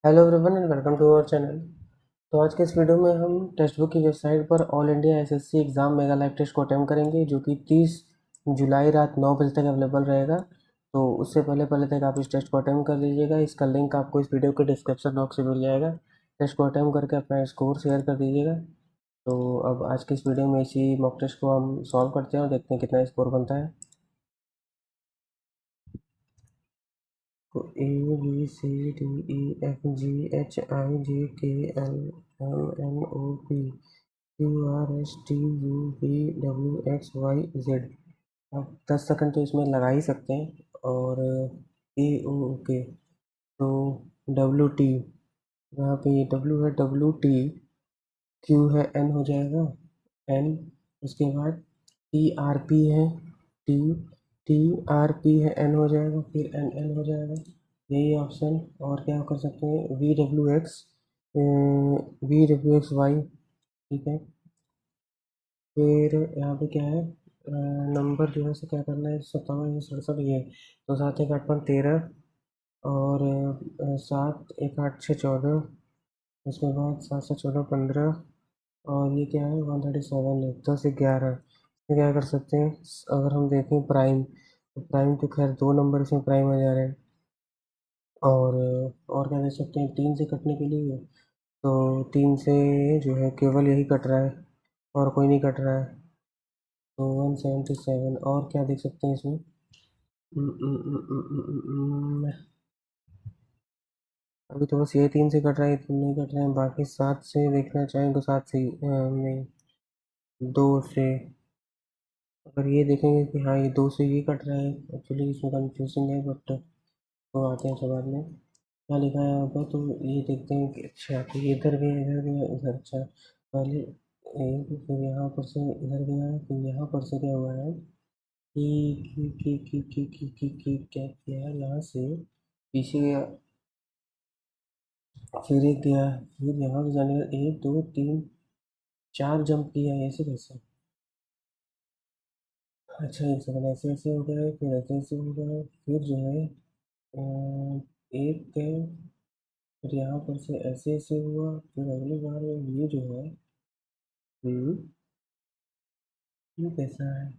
Hello everyone and welcome to our channel. तो आज के इस वीडियो में हम टेक्स्ट बुक की वेबसाइट पर all India SSC exam mega live test को अटेम्प्ट करेंगे, जो कि 30 जुलाई रात 9 बजे तक अवेलेबल रहेगा। तो उससे पहले पहले तक आप इस टेस्ट को अटेम्प्ट कर लीजिएगा। इसका लिंक आपको इस वीडियो के डिस्क्रिप्शन बॉक्स में मिल जाएगा। टेस्ट को अटेम्प्ट करके अपना स्कोर शेयर कर दीजिएगा। तो अब आज के इस वीडियो में इसी मॉक टेस्ट को हम सॉल्व करते हैं और देखते हैं कितना स्कोर बनता है। तो ABCDEFGHIJKLMNOPQRSTUVWXYZ। आप 10 सेकंड तो इसमें लगा ही सकते हैं। और ओके। तो WT, यहाँ पे W है, WT, Q है, N हो जाएगा, N। उसके बाद TRP है, T, TRP है, N हो जाएगा, फिर NN हो जाएगा, यही ऑप्शन। और क्या कर सकते हैं, VWXY, ठीक है। फिर यहाँ पे क्या है, नंबर जो है से क्या करना है, 57 ये, तो 7 1 8 5 13, और 7 1 8 6 14, उसके बाद 7 7 14 15, और ये क्या है, 137 है, 10 11। इसमें क्या कर सकते हैं, अगर हम देखें प्राइम, तो प्राइम तो खैर दो नंबर इसमें प्राइम आ जा रहे हैं। और क्या देख सकते हैं, 3 से कटने के लिए, तो 3 से जो है केवल यही कट रहा है और कोई नहीं कट रहा है। तो 177। और क्या देख सकते हैं इसमें, अभी तो बस ये 3 से कट रहा है, 3 नहीं कट रहे हैं। बाकी 7 से देखना चाहें तो 7 से नहीं, 2 से। अगर ये देखेंगे कि हाँ ये 2 से ये कट रहा है, एक्चुअली इसमें कंफ्यूजिंग है, बट तो आते हैं सब बाद में क्या लिखा है यहाँ पर। तो ये देखते हैं कि अच्छा, तो ये इधर गया, इधर गया, इधर, अच्छा पहले एक, फिर यहाँ पर से इधर गया, फिर यहाँ पर से क्या हुआ है कि क्या किया है, यहाँ से पीछे गया, फिर एक गया, फिर यहाँ से जाने का 1 2 3 4 जंप किया है, ऐसे कैसे। अच्छा एक सेकंड, ऐसे ऐसे हो गया है, फिर ऐसे ऐसे हो गया है, फिर जो है एक गए, फिर यहाँ पर से ऐसे ऐसे हुआ, फिर अगली बार ये जो है, हम्म, ये कैसा है,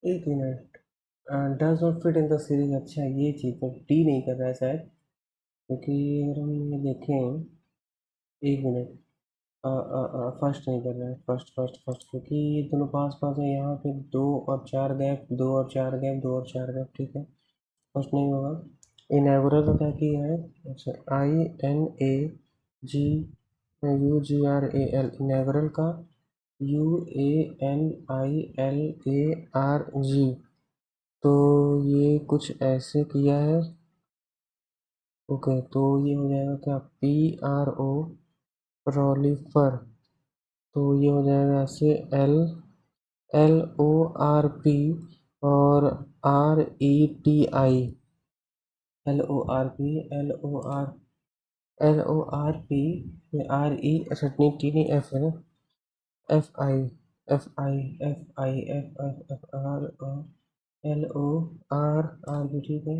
एक minute, does not fit in the series. अच्छा ये चीज़ तो डी नहीं कर रहा है शायद, क्योंकि अगर हम ये देखें, एक मिनट, फर्स्ट नहीं कर रहा है, फर्स्ट, क्योंकि ये दोनों पास पास है, यहाँ पे 2 और 4 गैप, 2 और 4 गैप, 2 और 4 गैप, ठीक है, फर्स्ट नहीं होगा। इनैगुरल का क्या किया है, अच्छा INAGUGRAL, इनैगुरल का UANILARG। तो ये कुछ ऐसे किया है, ओके। तो ये हो जाएगा क्या, PRO, प्रोलीफर। तो ये हो जाएगा ऐसे, LORP, और RETI, LORP, अच्छा नहीं, T नहीं, F है ना, FI, LOR भी ठीक है।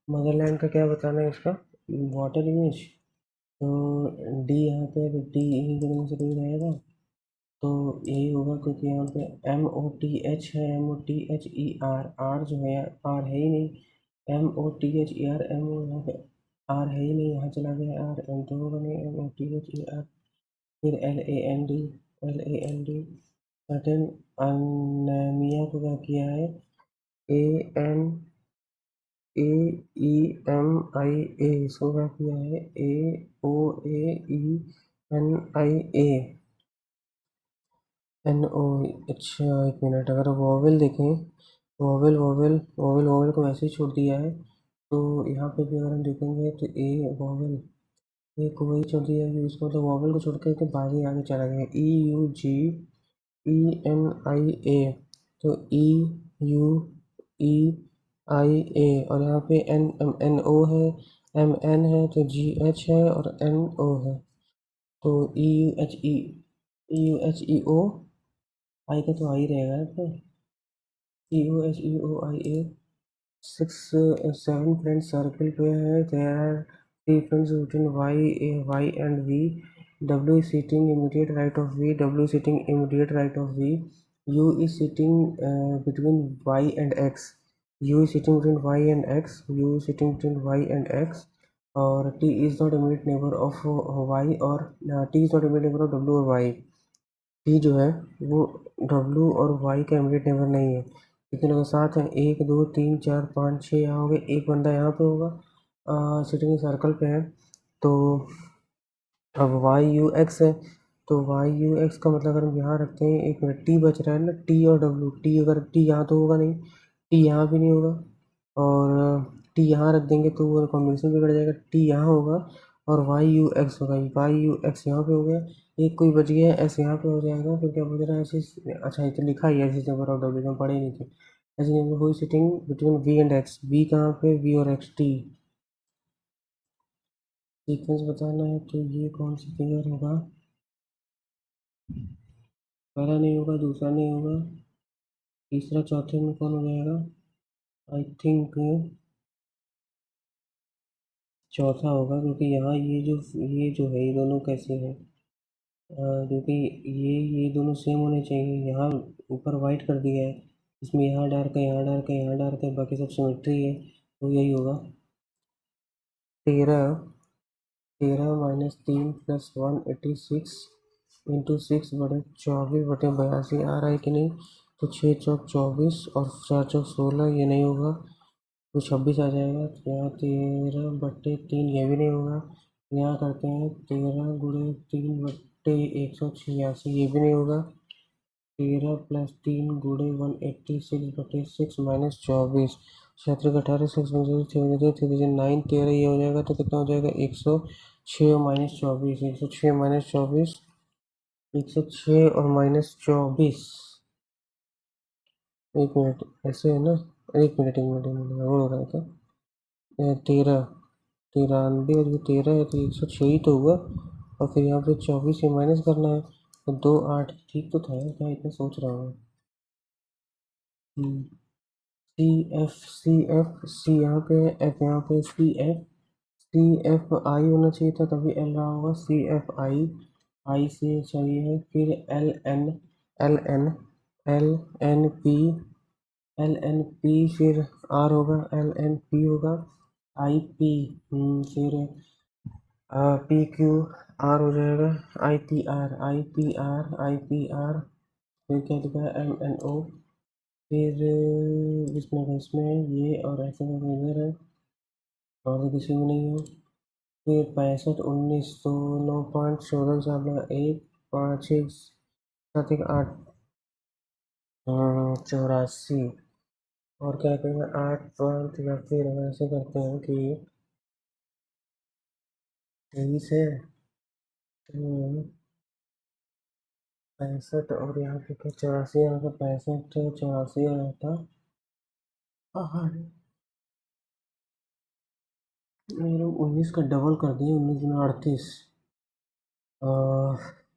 मदरलैंड का क्या बताना है इसका, वाटर इमेज। तो डी यहाँ पे, तो डी ही दोनों में से कोई रहेगा, तो यही होगा, क्योंकि यहाँ पे MOTH है, MOTHER, आर जो है, आर है ही नहीं, MOTHER, एम यहाँ पे आर है ही नहीं, यहाँ चला गया आर, एम तो होगा नहीं, MOTHER। फिर LAND, सर्टेन अनीमिया को क्या किया है, ANAEMIA, इसको क्या किया है, AOAENIA, NO। अच्छा एक मिनट, अगर वोवेल देखें, वोवेल वोवेल वोवेल वोवेल को ऐसे ही छोड़ दिया है, तो यहाँ पे भी अगर हम देखेंगे तो ए वोवेल, ए को वही छोड़ दिया है कि इसको, मतलब वोवेल को छोड़ के तो आगे आगे चला गया, EUGENIA, तो EUEIA, और यहाँ पे NO है, MN है, तो GH है, और NO है, तो EUHEO, आई का तो आ ही रहेगा यहाँ पे, EUHEOIA। 6 7 फ्रेंड सर्कल पे है, there are difference between y and v. W is sitting immediate right of v. W is sitting immediate right of v. U is sitting between y and x. U is sitting between y and x. U is sitting between y and x. और t is not immediate neighbor of y और t is not immediate neighbor of w और y. t जो है वो w और y का immediate neighbour नहीं है। कितने लोग साथ हैं? 1 2 3 4 5 6 यहाँ हो गए। एक बंदा यहाँ पे होगा, सिटिंग सर्कल पे है। तो अब वाई यू एक्स है, तो वाई यू एक्स का मतलब अगर हम यहाँ रखते हैं, एक मिनट, टी बच रहा है ना, टी और डब्ल्यू। टी अगर टी यहाँ तो होगा नहीं, टी यहाँ भी नहीं होगा, और टी यहाँ रख देंगे तो वो कॉम्बिनेशन बिगड़ जाएगा। टी यहाँ होगा और वाई यू एक्स होगा, वाई यू एक्स यहाँ पे हो गया, एक कोई बच गया, एस यहाँ पे हो जाएगा। फिर क्या बच रहा है? ऐसे, अच्छा ये तो लिखा ही है ऐसे नंबर ऑफ डब्ल्यू, हम पढ़े नहीं थे। ऐसे नंबर हुई sitting between V and X. V कहाँ पे? वी और एक्स। टी सीक्वेंस बताना है, तो ये कौन सा फिगर होगा? पहला नहीं होगा, दूसरा नहीं होगा, तीसरा चौथे में कौन हो जाएगा? आई थिंक चौथा होगा, क्योंकि यहाँ ये जो है ये दोनों कैसे हैं? क्योंकि ये दोनों सेम होने चाहिए। यहाँ ऊपर वाइट कर दिया है, इसमें यहाँ डार्क है, यहाँ डार्क है, यहाँ डार्क है, बाकी सब सिमेट्री है, तो यही होगा। 13 13 माइनस 3 प्लस 1 86 इंटू 6 बटे 24 बटे 82 आ रहा है कि नहीं? तो 6 चौक 24 और 4 चौक 16, ये नहीं होगा, तो 26 आ जाएगा। तो यहाँ 13/3, ये भी नहीं होगा। यहाँ करते हैं 13 × 3/186, ये भी नहीं होगा। 13 + 3 × 186/6 माइनस 24, 76 18 6 9 13, ये हो जाएगा। तो कितना हो जाएगा? 106 माइनस 24, 106 माइनस 24, 106 और माइनस 24। एक मिनट, ऐसे है ना? एक मिनट वो हो रहा था। 13 93 और ये 13 है, तो 106 ही तो हुआ। और फिर यहाँ पे 24 से माइनस करना है, तो 2 8, ठीक तो था यार, क्या इतना सोच रहा हूँ। सी एफ, सी एफ, सी यहाँ पे है, एफ यहाँ पे, सी एफ आई होना चाहिए था, तभी एल रहा होगा। सी एफ आई, आई से चाहिए है, फिर L N, L N, L N P, L N P, फिर आर होगा, एल एन पी होगा, आई पी, फिर पी क्यू आर हो जाएगा, I P R, I P R, I P R, फिर क्या लिखा है? एम एन ओ, फिर इसमें ये, और ऐसे में इधर है, और तो किसी में नहीं है। फिर 65 19 तो 9 5 14 4 1 5 6 7 1 8, 84। और क्या करेंगे? 8 5, या फिर हम ऐसे करते हैं कि 23 है, तो 65, और यहाँ पे क्या 84, यहाँ पे 65 84 आया था। हाँ, ये लोग 19 का डबल कर दिए, 19 में 38,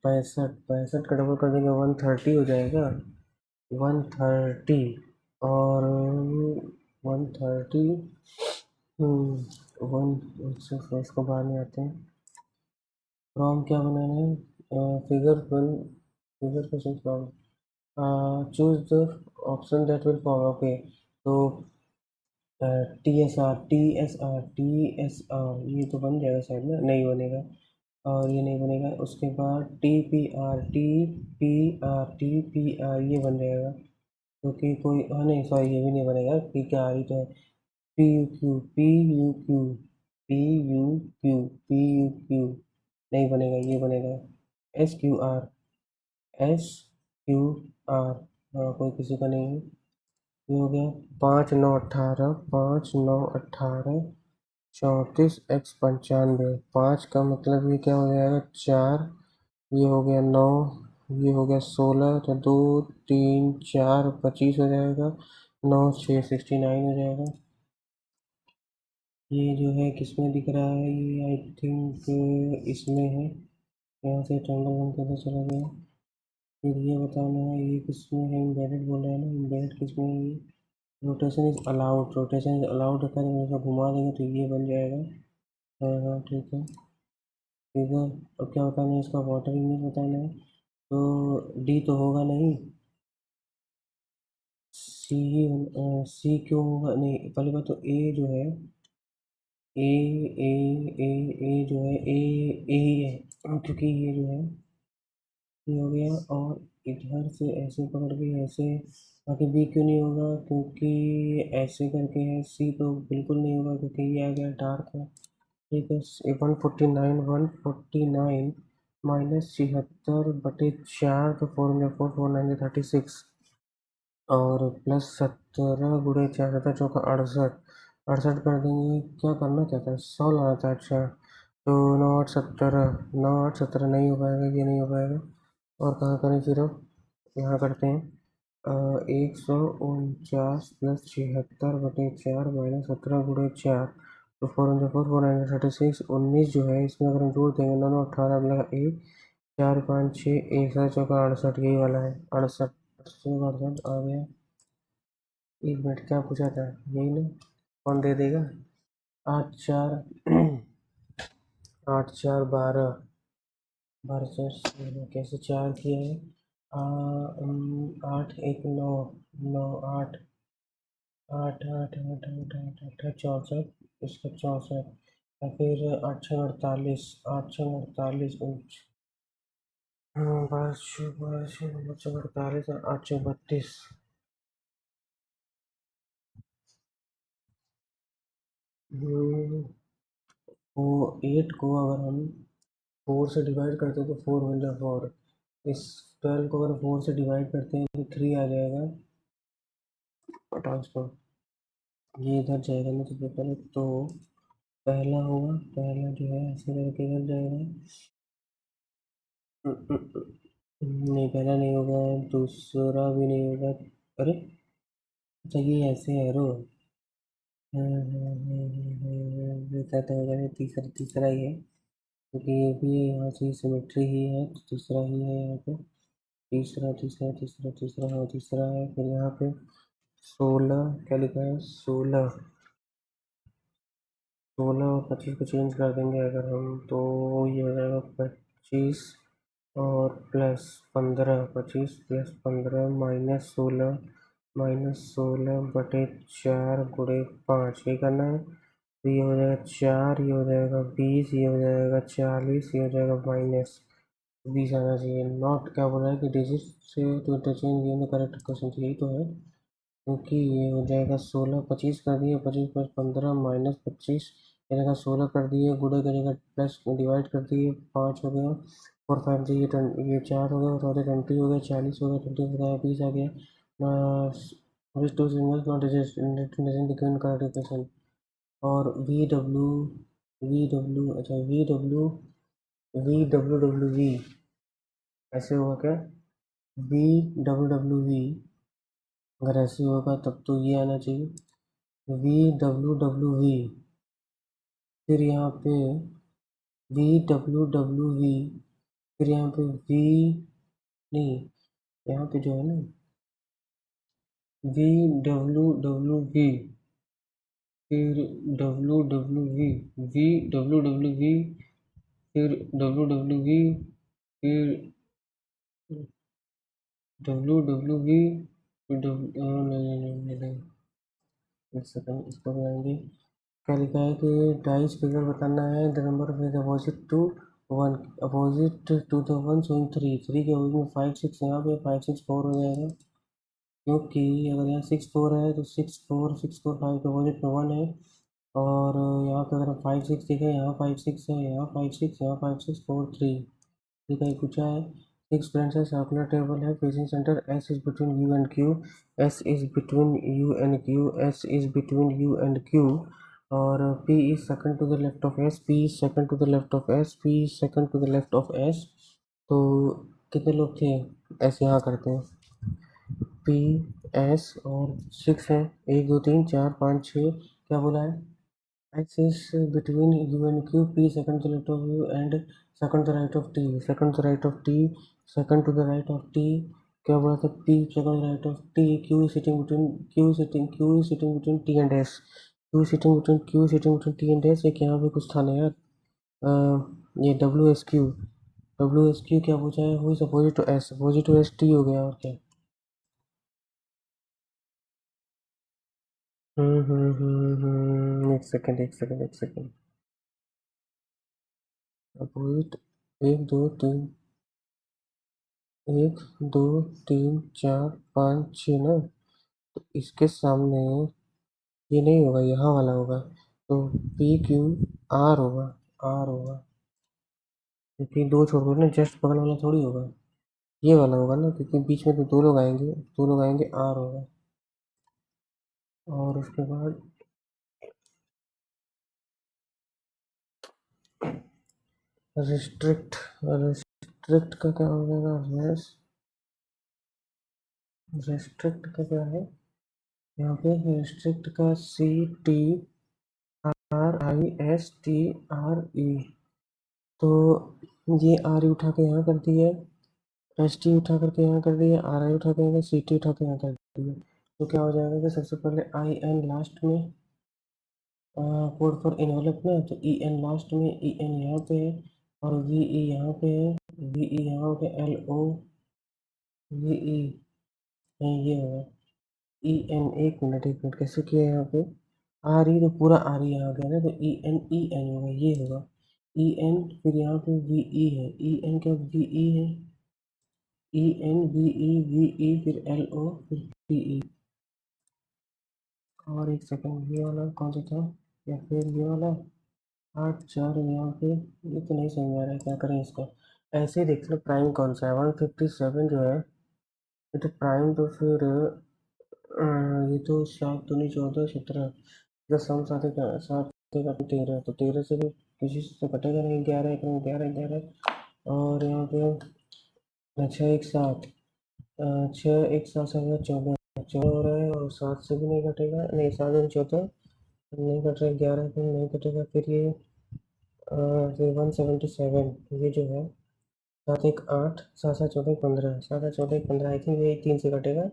65 का डबल कर देंगे 130 हो जाएगा, 130। और 130, वन, इसको बाद में आते हैं। फ्रॉम क्या बनाना है? Figure one, figure question from, choose the option that will follow. Okay, तो T S R, T S R, T S R, ये तो बन जाएगा शायद ना, नहीं बनेगा, और ये नहीं बनेगा। उसके बाद T P R, T P R, T P R, ये बन जाएगा, क्योंकि कोई, हाँ नहीं सॉरी, ये भी नहीं बनेगा, पी के आर ही तो है। P U Q, P U Q, P U Q, P U Q, नहीं बनेगा, ये बनेगा S Q R, S Q R, हाँ कोई किसी का नहीं है। ये हो गया 5 9 18, 5 9 18, 34 x 95, 5 का मतलब ये क्या हो जाएगा? 4, ये हो गया 9, ये हो गया 16, तो 2 3 4 25 हो जाएगा, 9 6 69 हो जाएगा। ये जो है किसमें दिख रहा है? ये आई थिंक इसमें है। यहाँ से ट्रायंगल हम कैसे चला गया? फिर ये बताना है ये किसमें है? एम्बेडेड बोल रहा है ना, एम्बेडेड किसमें है ये? Rotation is allowed, rotation is allowed रखा है, तो घुमा देंगे तो ये बन जाएगा। हाँ ठीक है ठीक है। अब क्या बताना है इसका, वाटर इमेज बताना है। तो डी तो होगा नहीं, सी ही सी क्यों होगा नहीं, पहली बात तो ए जो है, ए ए ए ए जो है ए ही है, क्योंकि ये जो है ये हो गया, और इधर से ऐसे पकड़ के ऐसे, बाकी बी क्यों नहीं होगा, क्योंकि ऐसे करके है। सी तो बिल्कुल नहीं होगा क्योंकि ये आ गया डार्क है। ठीक है, 149 माइनस 76/4, तो 4×4 4×9 36, और प्लस 17 × 4 = 68, 68 कर देंगे। क्या करना चाहता है, 100 लाना था, अच्छा। तो 9 8 17 नहीं हो पाएगा, ये नहीं हो पाएगा। और कहाँ करें फिर, अब यहाँ करते हैं। 149 + 76/4 -17 × 4, तो 4×4 4×9 36, 19 जो है, इसमें अगर हम जोड़ देंगे 9 9 18 अगला 1, 4 5 6 1 7 चौका 68, यही वाला है 68, 68 आ गया। 1 मिनट, क्या पूछा था, यही ना, कौन दे देगा। 8 4 8 4 12, 12 4 कैसे 4 किया है, 8 1 9 9 8 8 8 8 8 8 8 64, इसका 64, या फिर 8 6 48, 8 6 48, हाँ 12 6 12 6 48 और 8 6 32। वो 8 को अगर हम 4 से डिवाइड करते हैं तो 4 × 4, इस 12 को अगर 4 से डिवाइड करते हैं तो 3 आ जाएगा, हटाओ इसको, ये इधर जाएगा ना, तो पहले तो पहला होगा, पहला जो है ऐसे करके इधर जाएगा। नहीं, पहला नहीं होगा, दूसरा भी नहीं होगा। अरे अच्छा, ये ऐसे है रो, दूसरा तो होगा नहीं, तीसरा तीसरा ही है, क्योंकि ये भी यहाँ से सिमेट्री ही है, तो तीसरा ही है यहाँ पे। तीसरा तीसरा तीसरा तीसरा, हाँ तीसरा है। फिर यहाँ पे 16, क्या लिखा है, 16, 16 और 25 को चेंज कर देंगे अगर हम, तो ये हो जाएगा 25 और +15, 25 + 15 -16 -16/4 ये करना है। तो ये हो जाएगा 4, ये हो जाएगा 20, ये हो जाएगा 40, ये हो जाएगा -20 आना चाहिए। नॉट क्या बोला है कि डिजिट से तो इंटरचेंज, ये करेक्ट क्वेश्चन, यही तो है, क्योंकि ये हो जाएगा 16, 25 कर दिए, 25 + 15 -25, ये जगह 16 कर दिए, गुणा करेगा प्लस डिवाइड कर दिए, 5 हो गया, और 5 से ये 4 हो गया, और 20 हो गया, 40 हो गया, 20 हो गया, 20 आ गया। Which two singles not different question. और वी डब्ल्यू, अच्छा वी डब्ल्यू ऐसे होगा क्या, वी अगर ऐसे होगा तब तो ये आना चाहिए, वी, फिर यहाँ पे वी, फिर यहाँ पे वी, नहीं, यहाँ पे जो है ना, वी, फिर वी, फिर फिर डब्ल्यू, नहीं नहीं नहीं नहीं, एक सेकंड, इसको बनाएंगे। क्या लिखा है कि डाइस फिगर बताना है, the number of is opposite to one, opposite to the one showing three, three के अपोजिट में 5 6, यहाँ पे 5 6 4 हो जाएगा, क्योंकि अगर यहाँ 6 4 है तो 6 4 5 के अपोजिट में 1 है, और यहाँ पे अगर हम 5 6 देखें, यहाँ 5 6 है, यहाँ 5 6, यहाँ 5 6 4 3, ठीक है, पूछा है। सिक्स फ्रेंड्स है, सर्कुलर टेबल है, facing centre, S is between U and Q, S is between U and Q, S is between U and Q, और P is second to the left of S, P is second to the left of S, P is second to the left of S. तो कितने लोग थे, ऐसे यहाँ करते हैं, P S और 6 है, 1 2 3 4 5 6, क्या बोला है, X is between U and Q, P second to the left of U and second to the right of T, second to the right of T, second to the right of T, क्या बोला था, P second to the right of T, Q is sitting between T and S, Q sitting between T and dash, एक यहाँ पे कुछ था ना यार, ये डब्ल्यू एस क्यू क्या पूछा है, हुई अपोजिट टू एस टी हो गया और क्या। एक सेकेंड। अपोजिट, एक दो तीन, एक दो तीन चार पाँच छः ना, तो इसके सामने ये नहीं होगा, यहाँ वाला होगा, तो पी क्यू आर होगा, क्योंकि दो छोड़ कर ना जस्ट बगल वाला थोड़ी होगा, ये वाला होगा ना, क्योंकि बीच में तो दो लोग आएंगे आर होगा। और उसके बाद रिस्ट्रिक्ट का क्या हो जाएगा, रेस्ट्रिक्ट का क्या है यहाँ पे, रेस्ट्रिक्ट का CTRISTRE, तो ये आर उठा के यहाँ कर दिया, एस टी उठा करके यहाँ कर दिया, आर आई उठा के यहाँ, सी टी उठा के यहाँ कर दिया, तो क्या हो जाएगा कि सबसे पहले आई एन लास्ट में, कोड फॉर इन्वॉल्व ना, तो ई एन लास्ट में, ई एन यहाँ पे है, और वी ई यहाँ पे है, वी ई यहाँ पे, एल ओ वी ई, नहीं ये होगा ई एन, एक मिनट कैसे किया यहाँ पे, आर ई तो पूरा आर ई यहाँ गया ना, तो ई एन होगा, ये होगा ई एन, फिर यहाँ पे वी ई है, ई एन क्या वी ई है, ई एन वी ई फिर एल ओ फिर पी ई। और एक सेकंड, ये वाला कौन सा था, या फिर ये वाला 8 4 यहाँ पे, ये तो नहीं समझ आ रहा है, क्या करें इसका, ऐसे ही देख लो प्राइम कौन सा है, 157 जो है, ये तो प्राइम, तो फिर ये तो 7 दूनी 14 17, दस हम सात का 13, तो 13 से भी किसी से तो कटेगा नहीं, 11 एक 11 और यहाँ पे 6 1 7, 6 1 7 7 14 14 हो रहा है, और 7 से भी नहीं कटेगा, नहीं 7 14 नहीं कट रहा, 11 से नहीं कटेगा, फिर ये फिर 177 ये जो है, 7 1 8 7 7 14 15, 7 7 14 15, आई थिंक ये 3 से कटेगा,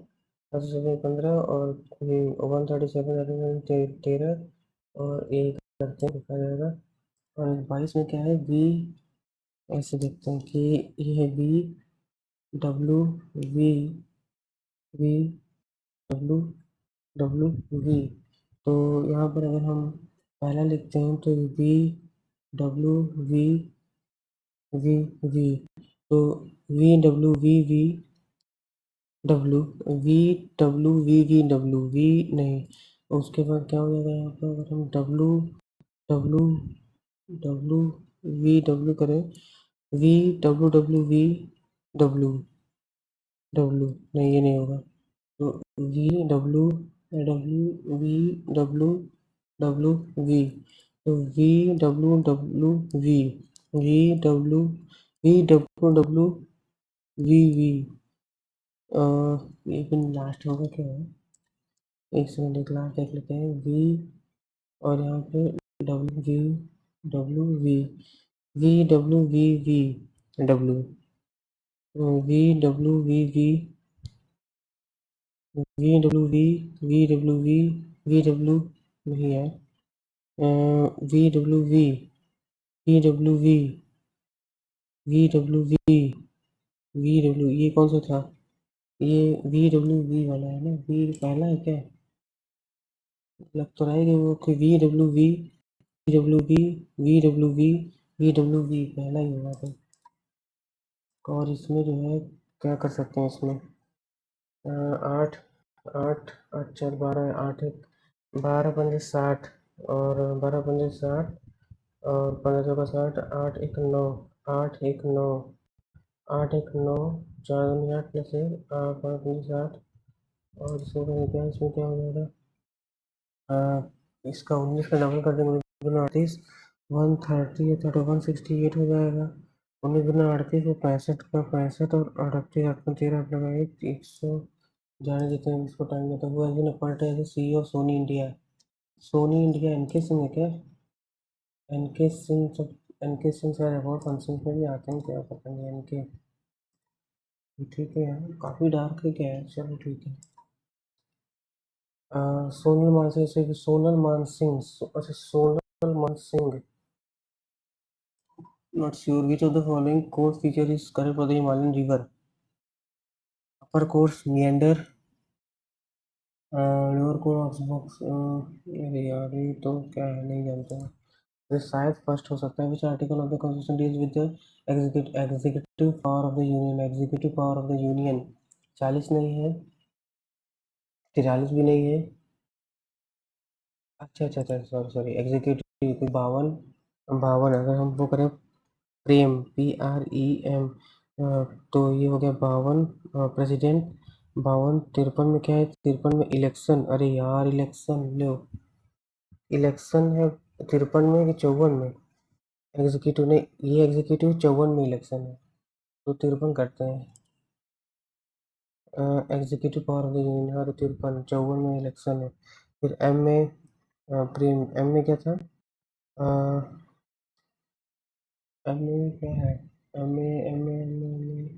7 7 15 और 137 13 और एक करते हैं, देखा जाएगा। और 22 में क्या है, वी, ऐसे देखते हैं कि ये है V W V V W W V, तो यहाँ पर अगर हम पहला लिखते हैं तो V W V V V, तो V W V W V नहीं, उसके बाद क्या हो जाएगा यहाँ पर, अगर हम डब्ल्यू डब्ल्यू डब्ल्यू डब्ल्यू करें, वी डब्ल्यू डब्ल्यू डब्ल्यू, नहीं ये नहीं होगा, तो V W W V W W V, तो V V W W V, एक लास्ट होगा क्या है, एक सेकंड, एक लास्ट देख लेते हैं, वी और यहाँ पे W V W V W V W नहीं है, वी डब्ल्यू ये कौन सा था, ये वी वाला है ना, वी पहला है क्या, लग तो रहा है कि वो डब्ल्यू वी वी पहला ही होगा तो। और इसमें जो है क्या कर सकते हैं इसमें, 8 8 8 4 12, 8 1 12 5 60, और 12 5 60, और 15 का 60, 8 1 9, 8 1 9, 8 1 9, 4 8 प्लस 1, 5 5 60, और इसमें क्या हो जाएगा, इसका 19 का डबल कर देंगे, 38 130 या 168 हो जाएगा, 19 38 65 का 65, और 38 8 में 13 8 लगा 100, जाने देते हैं इसको, टाइम देता हुआ है पलटे ऐसे सी और सोनी इंडिया एनके सिंह है क्या, एनके सिंह सब, एनके सिंह शायद अवार्ड फंक्शन में भी आते हैं क्या, पता नहीं एनके, ठीक है यार, काफ़ी डार्क है क्या है, चलो ठीक है। सोनल मानसिंह से सोनल मानसिंह अच्छा Sonal Mansingh not sure which of the following course feature is correct for the Himalayan river. Upper course meander, lower course box अरे यार ये तो क्या है नहीं जानता हूँ। ये शायद फर्स्ट हो सकता है। विच article of the constitution deals with the executive power of the union. Executive power of the union 40 नहीं है, 43 भी नहीं है। अच्छा अच्छा अच्छा सॉरी सॉरी एग्जीक्यूटिव 52। 52 अगर हम वो करें प्रेम PREM तो ये हो गया 52 प्रेसिडेंट। 52 53 में क्या है? 53 में इलेक्शन। अरे यार इलेक्शन लो, इलेक्शन है 53 में कि 54 में? एग्जीक्यूटिव नहीं, ये एग्जीक्यूटिव 54 में इलेक्शन है तो 53 करते हैं। Executive power of the union हाँ तो 53 54 में इलेक्शन है। फिर एम में प्रेम, एम में क्या था? एम में क्या है? एम में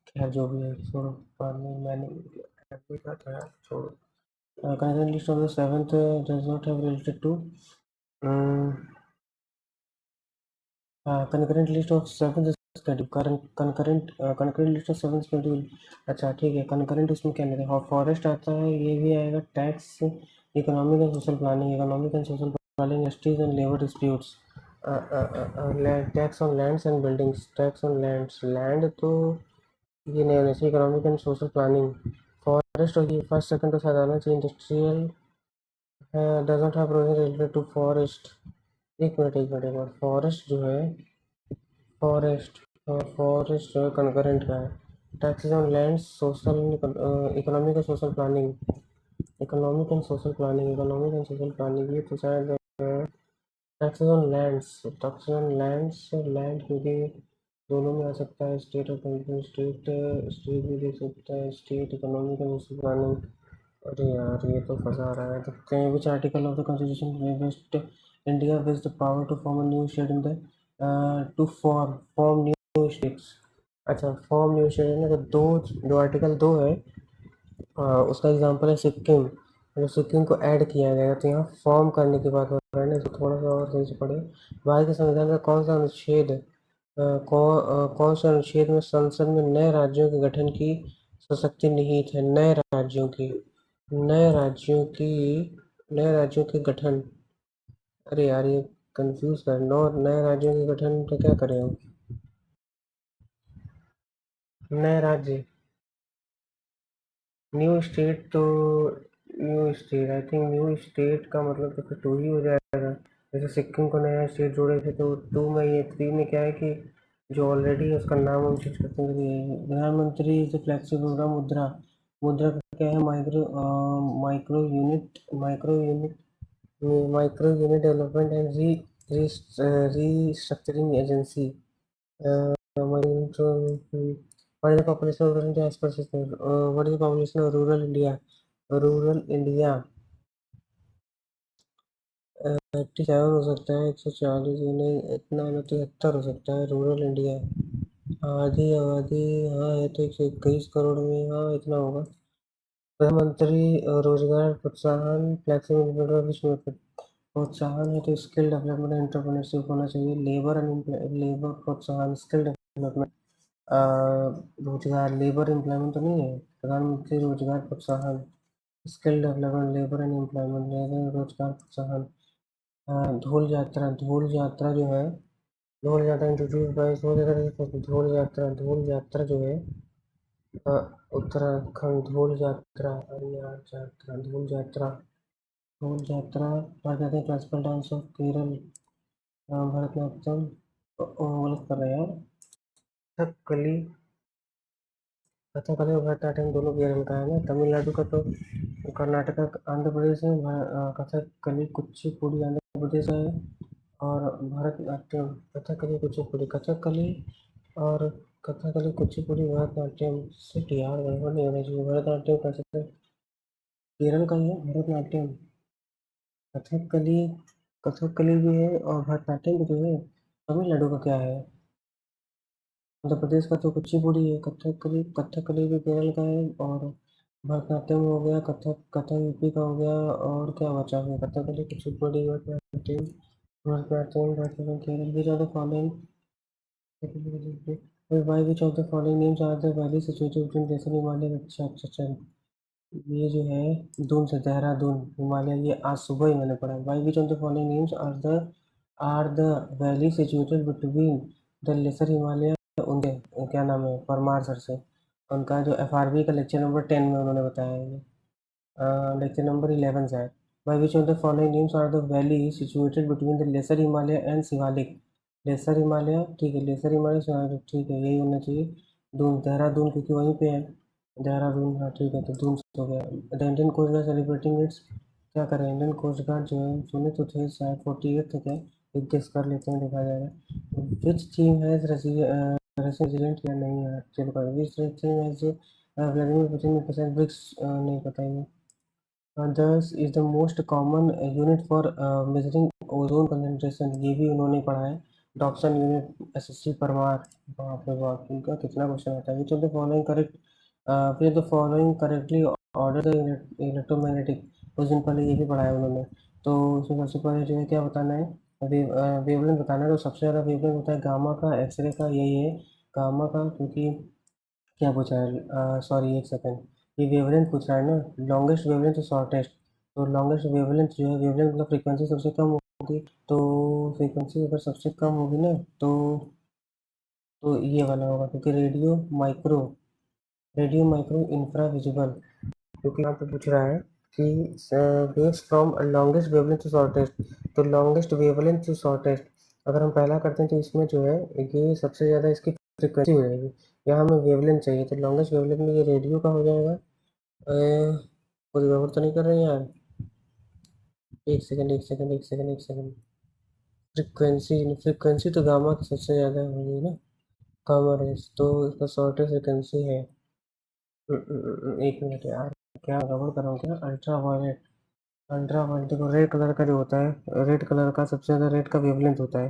खैर जो भी है छोड़ो, बाद में मैंने एम का था यार, छोड़ो। Current list of the seventh does not have related to concurrent list of seventh schedule। concurrent list of seventh schedule। अच्छा ठीक है, concurrent उसमें क्या नहीं था? फॉरेस्ट आता है, ये भी आएगा। Tax, economic and social planning, economic and social planning, industries and labour disputes, tax on lands and buildings, tax on lands, land तो ये नहीं होना चाहिए। Economic and social planning, forest और ये फर्स्ट सेकंड तो शायद आना चाहिए। Industrial does not have provision related to forest. एक मिनट फॉरेस्ट जो है, फॉरेस्ट फॉरेस्ट जो है कंकरेंट का है। Taxes on land, social, economic and social planning, economic and social planning, economic and social planning ये तो शायद taxes on lands, taxes on lands, land क्योंकि दोनों में आ सकता है। स्टेट और स्टेट, स्टेट भी दे सकता है। State economic and social planning. अरे यार ये तो फंसा रहा है। तो कहीं which article of the constitution west India with the power to form a new state in the to form new states. अच्छा फॉर्म न्यू स्टेट है ना, तो दो, जो आर्टिकल 2 है उसका एग्जांपल है सिक्किम। अगर सिक्किम को ऐड किया गया तो यहाँ फॉर्म करने की बात हो रहा है ना, इसको थोड़ा सा और सही से पढ़े। भारत के संविधान का कौन सा अनुच्छेद कौन से अनुच्छेद में संसद में नए राज्यों के गठन की सशक्ति निहित है? नए राज्यों की, नए राज्यों की, नए राज्यों के गठन। अरे यार ये कंफ्यूज कर लो। नए राज्यों के गठन तो क्या करें हम? नए राज्य, न्यू स्टेट तो, new state I think new state का मतलब तो फिर 2 ही हो जाएगा। जैसे सिक्किम को नया स्टेट जोड़े थे तो 2 में, ये 3 में क्या है कि जो ऑलरेडी है उसका नाम हम चेंज करते हैं। प्रधानमंत्री से फ्लैगशिप प्रोग्राम मुद्रा, मुद्रा का क्या है? Micro unit, micro unit development and restructuring agency. what is the population of rural India as per system? What is the population of rural India? Rural India 87 हो सकता है, 140 नहीं, इतना ना, 73 हो सकता है रूरल इंडिया। आधी आबादी हाँ है तो 121 करोड़ में, हाँ इतना होगा। प्रधानमंत्री रोजगार प्रोत्साहन फ्लेक्सिबल प्रोत्साहन है तो स्किल डेवलपमेंट एंटरप्रेन्योरशिप होना चाहिए। लेबर प्रोत्साहन, स्किल डेवलपमेंट, रोजगार, लेबर एम्प्लॉयमेंट तो नहीं है। प्रधानमंत्री रोजगार प्रोत्साहन, skill development, labour and employment, labour रोजगार प्रोत्साहन। धूल यात्रा, धूल यात्रा जो है, धूल यात्रा इंट्रोड्यूस बाय, धूल यात्रा जो है उत्तराखंड, धूल यात्रा, अरे यार यात्रा, धूल यात्रा, धूल यात्रा प्राकृतिक classical dance of Kerala, Bharatanatyam, गलत कर रहे हैं यार। कथकली, कथकली और भरतनाट्यम दोनों केरल का है ना। तमिलनाडु का तो कर्नाटका, आंध्र प्रदेश में कथकली कुचिपुड़ी आंध्र प्रदेश है। और भरतनाट्यम, कथकली कुचिपुड़ी, कथकली और कथकली कुचिपुड़ी भरतनाट्यम। सिट यार गड़बड़ नहीं होना चाहिए। भरतनाट्यम कैसे केरल का ही है भरतनाट्यम। कथकली, कथकली भी है और भरतनाट्यम भी तो है। तमिलनाडु का क्या है? मध्य प्रदेश का तो कुचिपुड़ी है। कथकली, कथकली भी केरल का है और भरतनाट्यम हो गया, कथक कथक यूपी का हो गया, और क्या बचा फिर? Kathakali, Kuchipudi, Bharatanatyam, Bharatanatyam, Bharatanatyam Kerala. Which of the following, by which of the following names are the valley situated between lesser Himalaya. अच्छा अच्छा अच्छा, ये जो है दून से देहरादून हिमालय, ये आज सुबह ही मैंने पढ़ा। By which of the following names are the valley situated between the lesser Himalaya. उनके क्या नाम है? परमार सर से। उनका जो FRB का लेक्चर नंबर 10 में उन्होंने बताया है ये। लेक्चर नंबर 11 शायद। By which of the following names are the valley situated between the lesser Himalaya and Shivalik. Lesser Himalaya ठीक है, लेसर हिमालय शिवालिक ठीक है, यही होना चाहिए। दून, देहरादून क्योंकि वहीं पे है। देहरादून, हाँ ठीक है, तो दून से हो गया। The Indian coast guard celebrating its, क्या करें? इंडियन कोस्ट गार्ड जो है सुने तो थे शायद 48 थे क्या? एक गेस कर लेते हैं, देखा जाएगा। विच थीम हैज रेसिडेंट या नहीं है? चलो कर, which theme has Vladimir Putin percent BRICS, नहीं पता ये। This is the most common unit for measuring ozone concentration, ये भी उन्होंने पढ़ा है। Dobson unit, SSC Parmar. बाप रे बाप, इनका कितना क्वेश्चन आता है। Which of the following correct, फिर the following correctly order the electromagnetic, कुछ दिन पहले ये भी पढ़ा है उन्होंने। तो उसमें सबसे पहले जो है क्या बताना है? वेवलेंथ बताना है। तो सबसे ज़्यादा वेवलेंथ होता है गामा का, एक्सरे का, यही है गामा का। क्योंकि क्या पूछा है? सॉरी एक सेकंड, ये वेवलेंथ पूछ रहा है ना, लॉन्गेस्ट वेवलेंथ तो शॉर्टेस्ट। तो लॉन्गेस्ट वेवलेंथ जो है, वेवलेंथ मतलब फ्रीक्वेंसी सबसे कम होगी। तो फ्रीक्वेंसी अगर सबसे कम होगी ना, तो ये वाला होगा, क्योंकि रेडियो माइक्रो इंफ्रा विजिबल। क्योंकि यहाँ पे पूछ रहा है कि waves from longest wavelength to shortest, तो लॉन्गेस्ट वेवलेंथ टू शॉर्टेस्ट अगर हम पहला करते हैं तो इसमें जो है ये सबसे ज़्यादा इसकी फ्रिक्वेंसी हो जाएगी। यहाँ हमें वेवलेंथ चाहिए, तो लॉन्गेस्ट वेवलेंथ में ये रेडियो का हो जाएगा। कुछ गड़बड़ तो नहीं कर रहे हैं यार? एक सेकंड एक सेकंड एक सेकंड एक सेकंड। फ्रिक्वेंसी, फ्रिक्वेंसी तो गामा की सबसे ज़्यादा होगी ना, गामा रेस, तो इसका शॉर्टेस्ट फ्रिक्वेंसी है। एक मिनट यार, क्या गड़बड़ कर रहा हूँ क्या? अल्ट्रा वायलेट, अल्ट्रा वायलेट देखो, रेड कलर का जो होता है, रेड कलर का सबसे ज़्यादा रेड का वेवलेंथ होता है।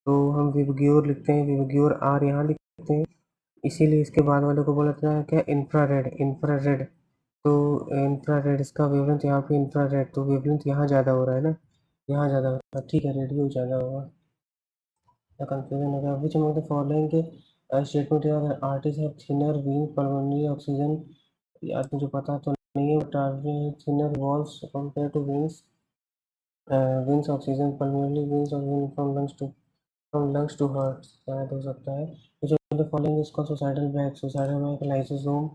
तो हम विबग्योर लिखते हैं, विबग्योर आर यहाँ लिखते हैं। इसीलिए इसके बाद वाले को बोला जाता है क्या? Infrared, infrared. तो इंफ्रारेड इसका वेवलेंथ यहाँ पे इंफ्रारेड, तो वेवलेंथ यहाँ ज़्यादा हो रहा है ना, यहाँ ज़्यादा हो रहा है, ठीक है, रेडियो ज़्यादा होगा। क्या कंफ्यूजन हो गया? Which among the following statement अगर आर्टिस्ट है थिनर विंग पल्मोनरी ऑक्सीजन, यार मुझे पता तो नहीं है, but thinner walls compare to wings, wings oxygen pulmonary wings oxygen from lungs to heart, शायद हो सकता है। Which of the following is called suicidal bag, suicidal bag lysosome,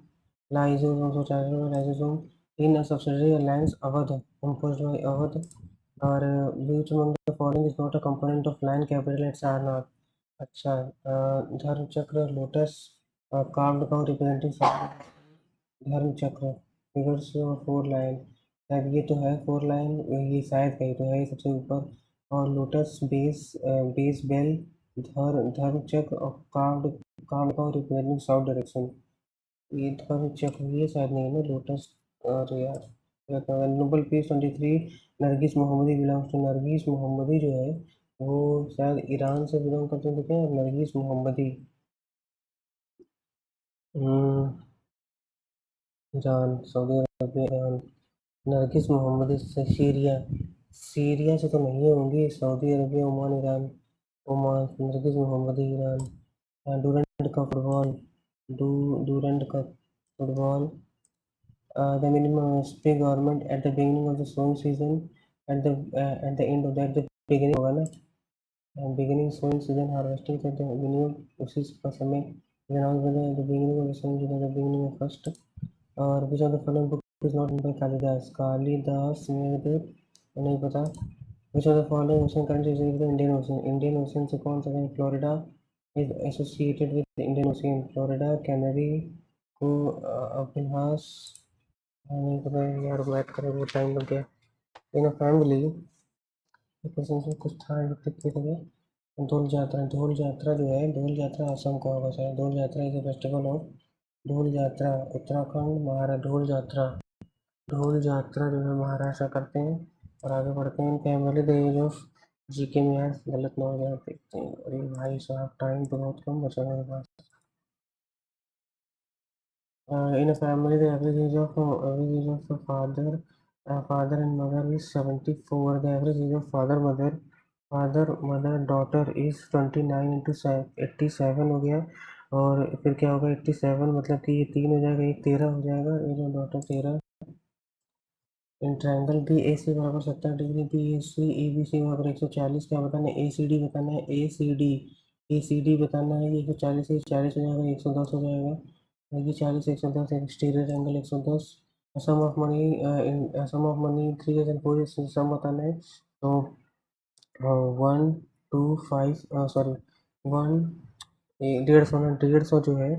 lysosome suicidal bag lysosome in a subsidiary alliance Awadh, composed by Awadh. और which among the following is not a component of lion capital at Sarnath? अच्छा, धर्म चक्र, lotus, carved cow representing धर्म चक्र, figures four line, शायद ये तो है फोर लाइन, ये शायद कहीं तो है ये सबसे ऊपर। और लोटस बेस, बेस बेल, धर्म चक्र और carved, carved cow representing south direction, ये धर्म चक्र ये शायद नहीं है ना लोटस। और यार Nobel peace 23 Nargis Mohammadi belongs to, Nargis Mohammadi जो है वो शायद ईरान से बिलोंग करते हैं, तो क्या है नरगिस मोहम्मदी? हम्म, Iran, Saudi Arabia, Iran. Nargis Mohammadi से सीरिया, सीरिया से तो नहीं होंगी, Saudi Arabia, Oman, Iran. Oman, Nargis Mohammadi Iran. Durand Cup football, Durand Cup football, the minimum stay government at the beginning of the sowing season, at the end of that the beginning होगा ना, beginning sowing season harvesting at the minimum उसी का समय announced by the beginning of the sowing season at the beginning of first। और which of the following book is not written by Kalidas, Kalidas Meghdoot, नहीं पता। which of the following ocean countries is the Indian Ocean, Indian Ocean से कौन सा है? Florida is associated with the Indian Ocean, Florida, canary को, अभिलाष, नहीं पता यार, मैथ करे वो टाइम लग गया। इन फैमिली क्वेश्चन में कुछ था टिक की जगह। धूल यात्रा, धूल यात्रा जो है, धूल यात्रा असम का होगा शायद। धूल यात्रा इज ए फेस्टिवल ऑफ, धूल यात्रा उत्तराखंड, महाराष्ट्र, धूल यात्रा जो है महाराष्ट्र करते हैं। और आगे बढ़ते हैं, family the age of GK में यार गलत ना हो जाए, देखते हैं। अरे भाई साहब टाइम तो बहुत कम बचा मेरे पास। in a family the average age of father and mother is 74. The average age of father mother daughter is 29 into 87 हो गया। और फिर क्या होगा 87 मतलब कि ये 3 हो जाएगा, एक 13 हो जाएगा, ये जो daughter 13। In triangle B A C बराबर 70 degree, B A C A B C बराबर 140। क्या बताना है? ए सी डी बताना है। ए सी डी बताना है। ये 140 से 40 हो जाएगा, 110 हो जाएगा। ये 40 110, exterior angle 110। Sum of money 3 4 sum बताना है। तो 1 2 5 सॉरी 1 150 जो है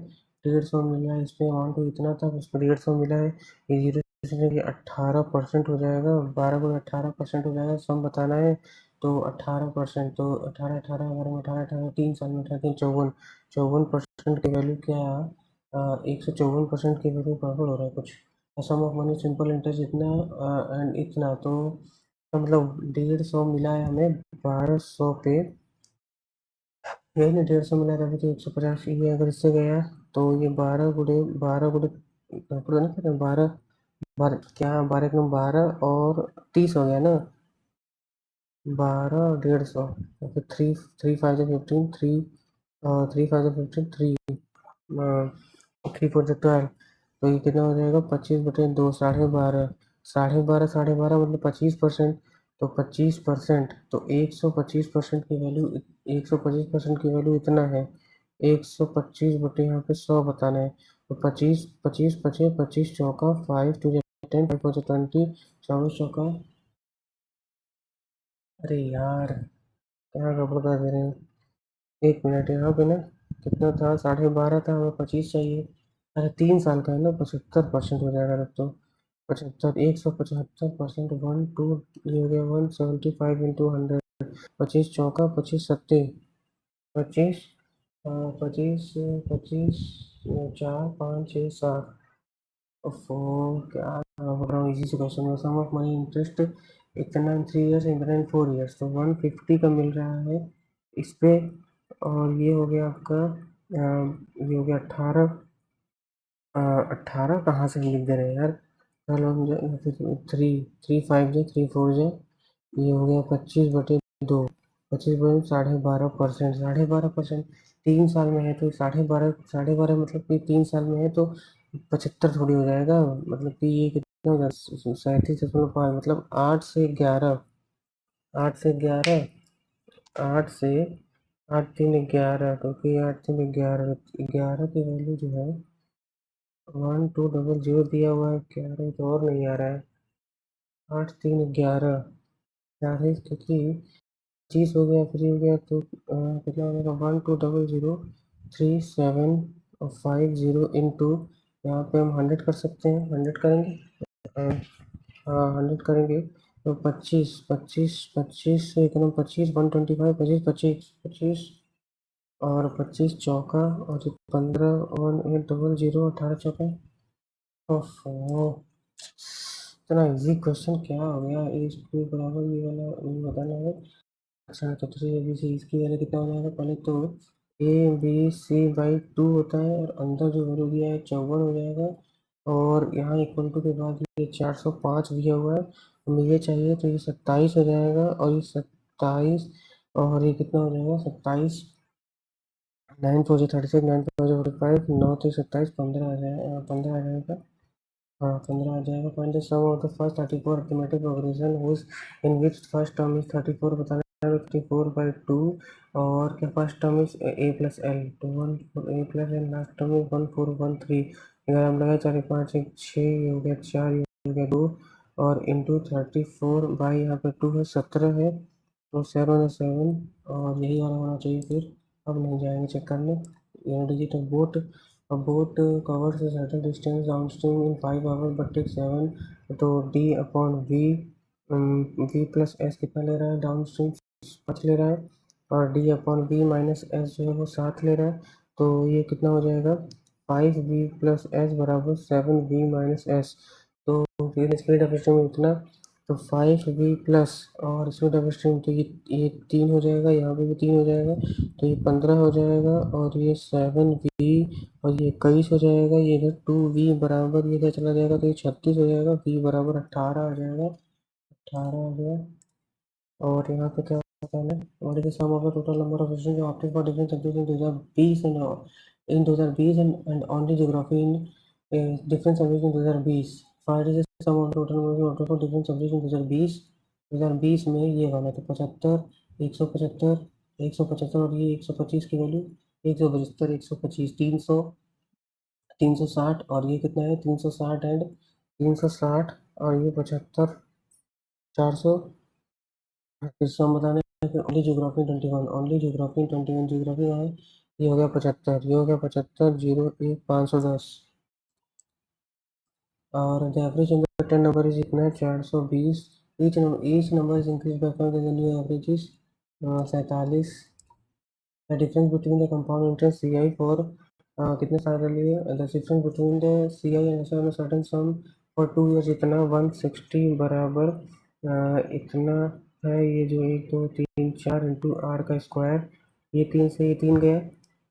150 मिला है, इसमें अमाउंट तो इतना था, उसमें 150 मिला है। ये जीरो से 18% हो जाएगा, 12 को 18% हो जाएगा, सम बताना है। तो 18%, तो 18 18 18 3 साल में 54% की वैल्यू क्या है? 154% की वैल्यू गड़बड़ हो रहा है कुछ। सम ऑफ मनी सिंपल इंटरेस्ट इतना एंड इतना, तो मतलब 150 मिला है हमें 1200 पे। यही ना 150 मिला था अभी, तो 150 ये अगर इससे गया तो ये 12 गुड़े पता नहीं क्या 12 बारह क्या 12 एक 12 और 30 हो गया ना। 12 150 तो फिर 3 3 5 15 3 3 5 15 3 4 12। तो ये कितना हो जाएगा? 25/2 12.5। 12.5 मतलब 25%। तो 25%, तो 125% की वैल्यू 125% की वैल्यू इतना है। 125 यहाँ पे 100 बताना है। तो 25 25 25 25 चौका 5 2 10 5 4 20 24 चौका। अरे यार क्या गड़बड़ कर दे रहे हैं। 1 मिनट यहाँ पे ना कितना था? 12.5 था, हमें 25 चाहिए। अरे 3 साल का है ना, 75% हो जाएगा तब तो। 75 175%, 1 2 ये हो गया 175 इंटू 100। 25 चौका 25 सत्ते 25 25 25 4 5 6 7। ओफो क्या बोल रहा हूँ, इजी से क्वेश्चन है। सम ऑफ मनी इंटरेस्ट इतना इन 3 ईयर्स, इतना इन 4 ईयर्स, तो 150 का मिल रहा है इस पे। और ये हो गया आपका ये हो गया 18। 18 कहाँ से लिख दे रहे हैं यार? चलो हम 3 3 5 ये हो गया 25/2। 25/12%, 12.5%। 3 साल में है तो 12.5 मतलब कि 3 साल में है तो 75 थोड़ी हो जाएगा। मतलब कि ये कितना हो जाएगा? 37.5 मतलब 8 से 11। 8 से 11 8 से 8 3 11, क्योंकि 8 3 11 11 की वैल्यू जो है 1200 दिया हुआ है। 11 तो और नहीं आ रहा है। 8 3 11 40, क्योंकि 25 हो गया, फ्री हो गया तो कितना हो जाएगा? 12003750 इंटू, यहाँ पे हम 100 कर सकते हैं। 100 करेंगे। हाँ हाँ 100 करेंगे तो 25 25 25 से एकदम 25 125 25 25 25 और 25 चौका और 15 1800 18 चौका। ओहो इतना इजी क्वेश्चन क्या हो गया? ए स्क्वायर बराबर ये वाला ये बताना है। अच्छा तो 3 ABC इसकी वैल्यू कितना हो जाएगा? पहले तो ABC/2 होता है और अंदर जो वैल्यू दिया है 54 हो जाएगा। और यहाँ इक्वल टू के बाद ये 405 दिया हुआ है, हमें ये चाहिए तो ये 27 हो जाएगा। और ये 27 और ये कितना हो जाएगा? 27 9 4 36 9 4 45 9 3 27 15 आ जाएगा, 15 आ जाएगा। हाँ 15 आ जाएगा। Find the sum of the first 34 arithmetic progression whose in which first term is 34 बताना है। 34/2 और क्या फर्स्ट टर्म इज a+l तो 1 a+l, लास्ट टर्म इज 1413। अगर हम लगाए 4 5 1 6 ये हो गया 4 ये हो गया 2 और इंटू 34 बाई यहाँ पे 2 है 17 है तो 7 और यही वाला होना चाहिए फिर। अब नहीं जाएंगे चेक करने। Digit of boat A boat covers a certain distance downstream in 5 hours but takes 7। तो D upon V, V plus S कितना ले रहा है? डाउनस्ट्रीम 5 ले रहा है। और D upon V minus S जो है वो 7 ले रहा है। तो ये कितना हो जाएगा? 5V प्लस एस बराबर 7V माइनस एस। तो फिर स्पीड ऑफ स्ट्रीम इतना तो 5v प्लस और इसमें डबल स्ट्रिंग, तो ये 3 हो जाएगा, यहाँ पे भी 3 हो जाएगा, तो ये 15 हो जाएगा, और ये 7v और ये 21 हो जाएगा, ये इधर 2v बराबर ये इधर चला जाएगा, तो ये 36 हो जाएगा, v बराबर 18 हो जाएगा, 18 हो गया। और यहाँ पे क्या होता है, what is the sum of the total number of students जो opted for different subject in 2020 and 2020 and only geography in different subject in 2020। Find is the sum of the total number जो opted for different subject in 2020। 2020 में ये वाला तो 75, 175, 175 और ये 125 की value, 175, 125, 300, 360 और ये कितना है 360 एंड 360 और ये 75, 400। इस सम बताने हैं फिर only geography 21, only geography 21, geography है ये हो गया 75, ये हो गया 75, 01, 510 और the average in the 10 number is इतना है 420। Each number is increase by 5, the new average is 47। The difference between the compound interest C I for कितने साल के लिए, the difference between the C I and certain sum for 2 years इतना 160 बराबर इतना है, ये जो 1 2 3 4 इंटू आर का स्क्वायर, ये 3 से ये 3 गया,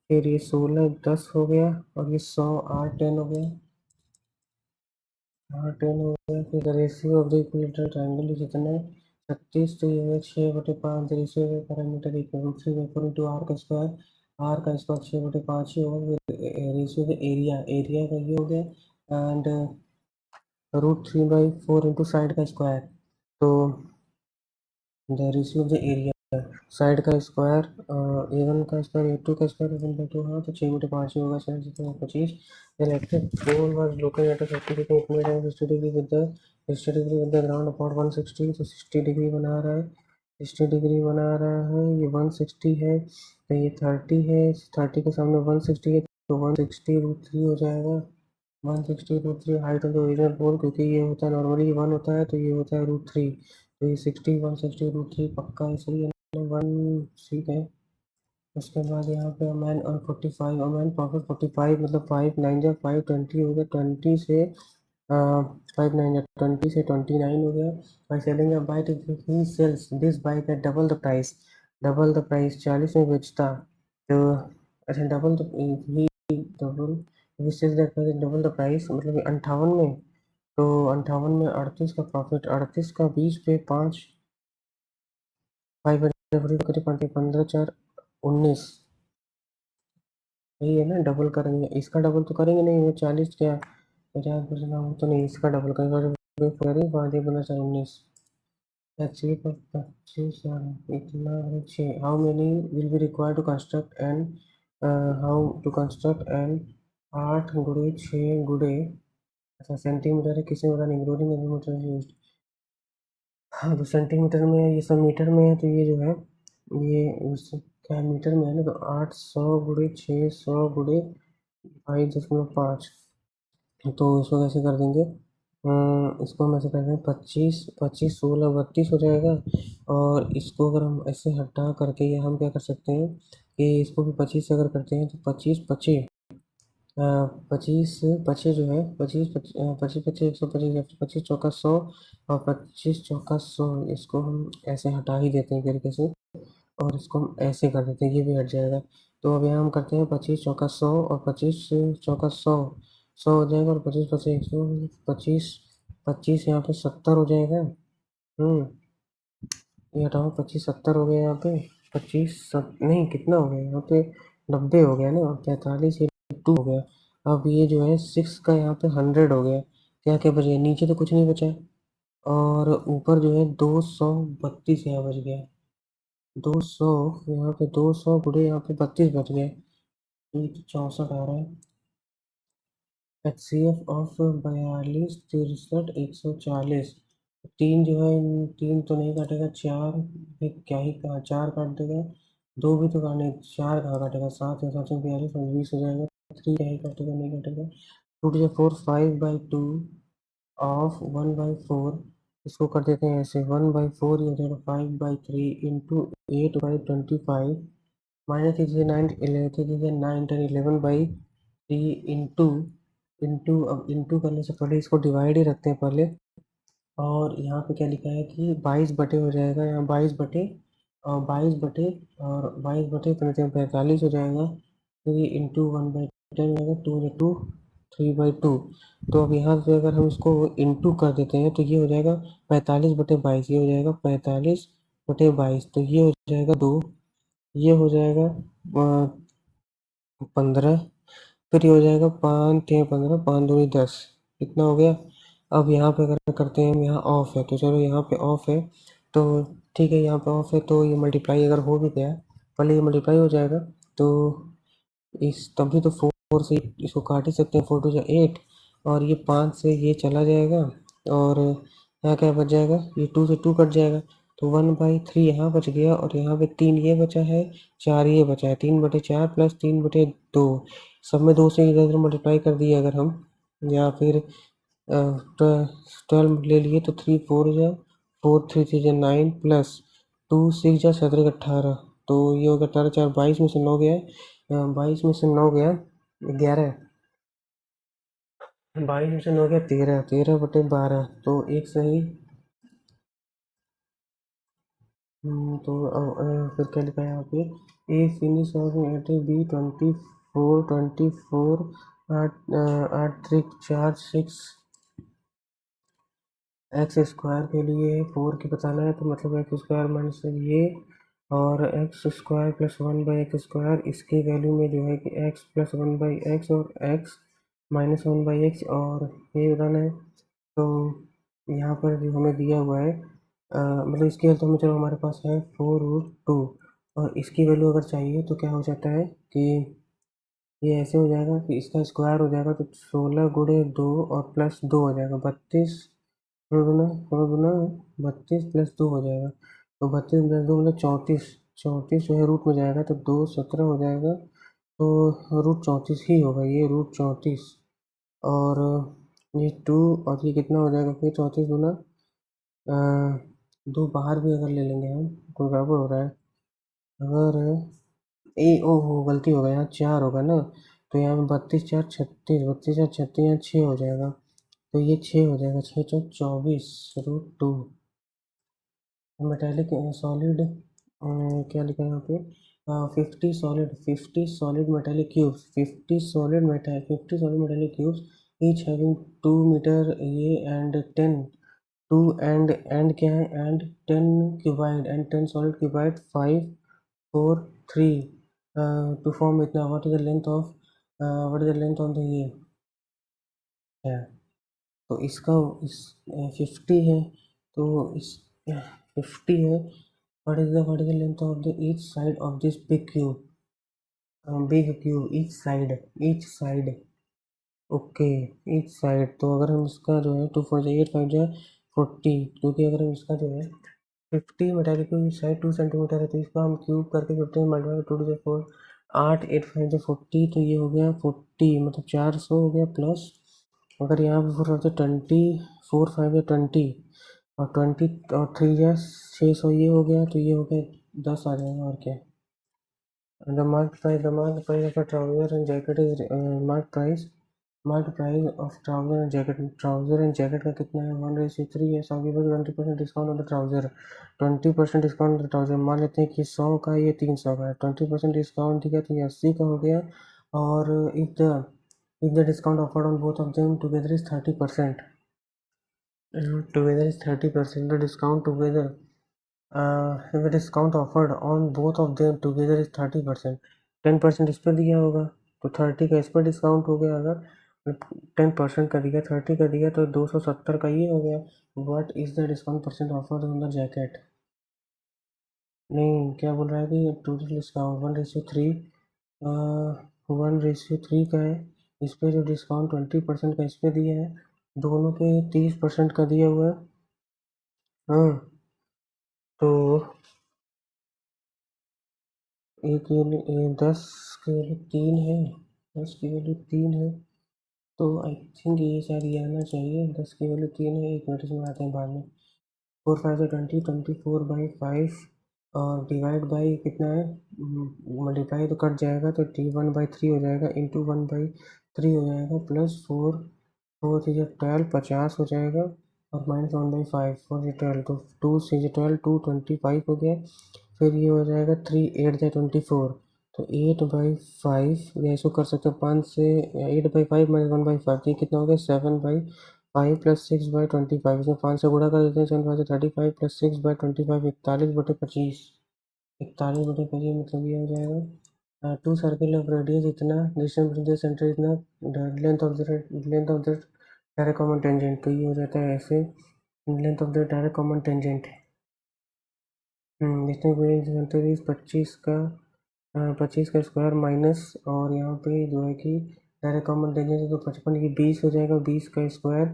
फिर ये 16 10 हो गया, और ये 100 8 10 हो गया, 10 हो गया। फिर the ratio of the equilateral triangle जितना है 36, तो ये 6/5, ratio of parameter equal to 3/4 R का स्क्वायर, आर का स्क्वायर 6/5 ही होगा। रेशियो ऑफ एरिया, एरिया का ये हो गया एंड √3/4 इंटू साइड का स्क्वायर, तो the ratio of the area side का स्क्वायर, A1 का स्क्वायर A2 का स्क्वायर 1/2, हाँ तो 6/5 ही होगा, 7/25। Electric pole was located at 30 degree equal and 60 degree with the ground upon 160, तो 60 डिग्री बना रहा है, 60 डिग्री बना रहा है, ये 160 है, तो ये 30 है, 30 के सामने 160 है, तो 160√3 हो जाएगा, 160√3 हाइट ऑफ द ओरिजिनल पोल, क्योंकि ये होता है नॉर्मली 1 होता है, तो ये होता है √3, तो ये 60 160√3 पक्का है, सही है, 1 ठीक है। उसके बाद यहाँ पे मैन और 45 और मैन प्रॉफिट 45 मतलब 5 9 जा 5 20 हो गया, 20 से 5 9 जा 20 से 29 हो गया। By selling a bike he sells this bike at double the price, double the price 40 में बेचता, तो अच्छा double the he double sells that price double the price मतलब 58 में, तो 58 में 38 का प्रॉफिट, 38 का 20 पे 5, 15 4 19, यही है ना, डबल करेंगे, इसका डबल तो करेंगे नहीं, वो 40 क्या 50% हो तो नहीं, इसका डबल करेंगे, करेंगे 5 15 4 19, एक्चुअली पर 25 इतना है 6। How many will be required to construct and how to construct and 8 गुड़े 6 गुड़े, अच्छा सेंटीमीटर है, किसी में पता नहीं, इंक्लूडिंग मिलीमीटर यूज, हाँ तो सेंटीमीटर में है, ये सब मीटर में है, तो ये जो है ये उस क्या मीटर में है ना, तो 800 गुड़े 600 गुड़े 22.5, तो इसको कैसे कर देंगे, इसको हम ऐसे कर देंगे 25 25 16 32 हो जाएगा, और इसको अगर हम ऐसे हटा करके या हम क्या कर सकते हैं कि इसको भी 25 से अगर करते हैं तो 25 25 25 25 जो है 25 25 25 125, 25 चौका 100 और 25 चौका 100, इसको हम ऐसे हटा ही देते हैं एक तरीके से, और इसको हम ऐसे कर देते हैं, ये भी हट जाएगा। तो अब यहाँ हम करते हैं 25 चौका 100 और 25 चौका 100, 100 हो जाएगा, और 25 25 125 25 यहाँ पे 70 हो जाएगा। ये हटाओ, 25 70 हो गया यहाँ पे, 25 नहीं कितना हो गया यहाँ पे, 90 हो गया ना, 45 2 हो गया। अब ये जो है 6 का यहाँ पे 100 हो गया, क्या क्या बच गया, नीचे तो कुछ नहीं बचा, और ऊपर जो है 232 यहाँ बच गया, 200 यहाँ पे 200 गुड़े यहाँ पे 32 बच गए, ये तो 64 आ रहा है। HCF ऑफ 42 63 140, तीन जो है तीन तो नहीं काटेगा, चार भी क्या ही कहा, चार काट देगा, दो भी तो काटने, चार कहाँ काटेगा, 7 या 7 42 और 20 हो जाएगा, थ्री क्या ही काटेगा, नहीं काटेगा, टू टू 4 5/2 ऑफ 1/4, इसको कर देते हैं ऐसे 1/4, ये हो जाएगा 5/3 इंटू 8/25 माइनस कीजिए 9 11 कीजिए 9 10 11/3 इंटू इंटू, अब इंटू करने से पहले इसको डिवाइड ही रखते हैं पहले, और यहाँ पे क्या लिखा है कि 22 बटे हो जाएगा, यहाँ 22 बटे और 22 बटे और 22 बटे 45 हो जाएगा। तो ये इंटू 1/10 हो जाएगा, 2 3/2। तो अब यहाँ से अगर हम इसको इंटू कर देते हैं तो ये हो जाएगा 45/22, ये हो जाएगा 45/22, तो ये हो जाएगा 2, ये हो जाएगा 15, फिर ये हो जाएगा 5×3 = 15, 5×2 = 10, कितना हो गया। अब यहाँ पे अगर करते हैं, यहाँ ऑफ है तो चलो यहाँ पे ऑफ है तो ठीक है, यहाँ पे ऑफ है तो ये मल्टीप्लाई अगर हो भी गया, पहले ये मल्टीप्लाई हो जाएगा तो इस तभी तो 4 से इसको काट ही सकते हैं, 4×2 = 8 और ये 5 से ये चला जाएगा और यहाँ क्या बच जाएगा, ये 2 से 2 कट जाएगा तो 1/3 यहाँ बच गया और यहाँ पे 3 ये बचा है, 4 ये बचा है, 3/4 प्लस 3/2, सब में 2 से इधर उधर मल्टीप्लाई कर दिए अगर हम, या फिर 12 ले लिए तो 3 4 जा 4 3 3 जा 9 प्लस 2 6 जा 7 18, तो ये होगा 18 4 22 में से 9 गया है, 22 में से 9 गया 11, 22 में से 9 गया 13, 13/12, तो एक सही। तो फिर क्या लिखा है यहाँ पे, A finish of at B 24 8 8 3 4 6 X square के लिए 4 की बताना है, तो मतलब एक्स स्क्वायर माइनस ये और एक्स स्क्वायर प्लस 1/x², इसके वैल्यू में जो है कि एक्स प्लस 1/x और एक्स माइनस 1/x, और ये बताना है। तो यहाँ पर जो हमें दिया हुआ है मतलब इसकी हेल्प हमें, चलो हमारे पास है 4√2 और इसकी वैल्यू अगर चाहिए तो क्या हो जाता है कि ये ऐसे हो जाएगा कि इसका स्क्वायर हो जाएगा तो 16 × 2 और प्लस 2 हो जाएगा 32, गुना 32 प्लस 2 हो जाएगा, तो 32 प्लस 2 मतलब 34, 34 जो है रूट में जाएगा तो 2 17 हो जाएगा, तो √34 ही होगा, ये √34 और ये 2 और ये कितना हो जाएगा फिर 34 गुना 2 बाहर भी अगर ले लेंगे हम, कोई गड़बड़ हो रहा है, अगर ए ओ हो गलती होगा, यहाँ 4 होगा ना, तो यहाँ पे 32×4 = 36, 32×4 = 36, यहाँ 6 हो जाएगा, तो ये 6 हो जाएगा, 6×4 = 24 √2। मेटेलिक सॉलिड क्या लिखा है यहाँ पे, 50 metallic cubes, 50 solid metallic cubes each having 2 meter ये and 10 2 and क्या है and 10 cuboid and 10 solid cuboid 5 4 3 to form इतना, what is the length of the ये है, तो इसका इस 50 है, तो इस 50 है, what is the length of the each side of this big cube each side okay, each side, तो अगर हम इसका जो है 2 4 8 5 जो 40, क्योंकि अगर हम इसका जो है 50 मेटालिक की साइड 2 सेंटीमीटर है तो इसको हम क्यूब करके 50 मल्टीप्लाई 2 × 4 8 8 5 जो 40, तो ये हो गया 40 मतलब 400 हो गया, प्लस अगर यहाँ पे 4 होते 20 4 5 या 20 और 20 और 3 या 600, ये हो गया, तो ये हो गया 10 आ जाएगा और क्या। The marked price of a trouser and jacket is marked price of trouser and jacket का कितना है 1:3 है, 20% discount on the trouser, 20% discount on the trouser, मान लेते हैं कि 100 का ये 300 का है, 20% डिस्काउंट दिया तो ये 80 का हो गया, और if the discount offered on both of them together is 30%, the discount together if the discount offered on both of them together is 30%, 10% इस पर दिया होगा तो 30 का इस पर डिस्काउंट हो गया, अगर 10% का दिया 30 का दिया तो 270 का ये हो गया। What is the discount percent offered on the jacket, नहीं क्या बोल रहा है कि टोटल डिस्काउंट 1:3 1:3 का है, इस पर जो डिस्काउंट 20% का इस पर दिया है, दोनों पे 30% का दिया हुआ है। हाँ, तो एक ये 10 के वैल्यू 3 है, 10 की वैल्यू 3 है, तो आई थिंक ये शायद ये आना चाहिए, 10 की वैल्यू 3 है, एक मिनट इसमें आते हैं बाद में। 4 5 से 20, 24/5 और डिवाइड बाई कितना है, मल्टीप्लाई तो कट जाएगा तो 1/3 हो जाएगा, इंटू 1/3 हो जाएगा, प्लस 4 4 3 12 50 हो जाएगा, और -1/5 4 से 12, तो 2 6 12 225 हो गया। फिर ये हो जाएगा 3 8 जाए 24, तो 8/5 या इसको कर सकते हैं 5 से 8/5 -1/5, तो ये कितना हो गया 7/5 प्लस 6/25, इसमें 5 से गुणा कर देते हैं, 7 5 से 35 प्लस 6/25 41/25, 41/25 मतलब ये हो जाएगा टू सर्किल ऑफ रेडियस इतना, डिस्टेंस बिटवीन द सेंटर इतना, length of the direct common tangent, तो ये हो जाता है ऐसे length of the direct common tangent. Distance between centre is 25 का स्क्वायर माइनस, और यहाँ पे जो है कि डायरेक्ट कॉमन टेंजेंट है तो 55 की 20 हो जाएगा, 20 का स्क्वायर,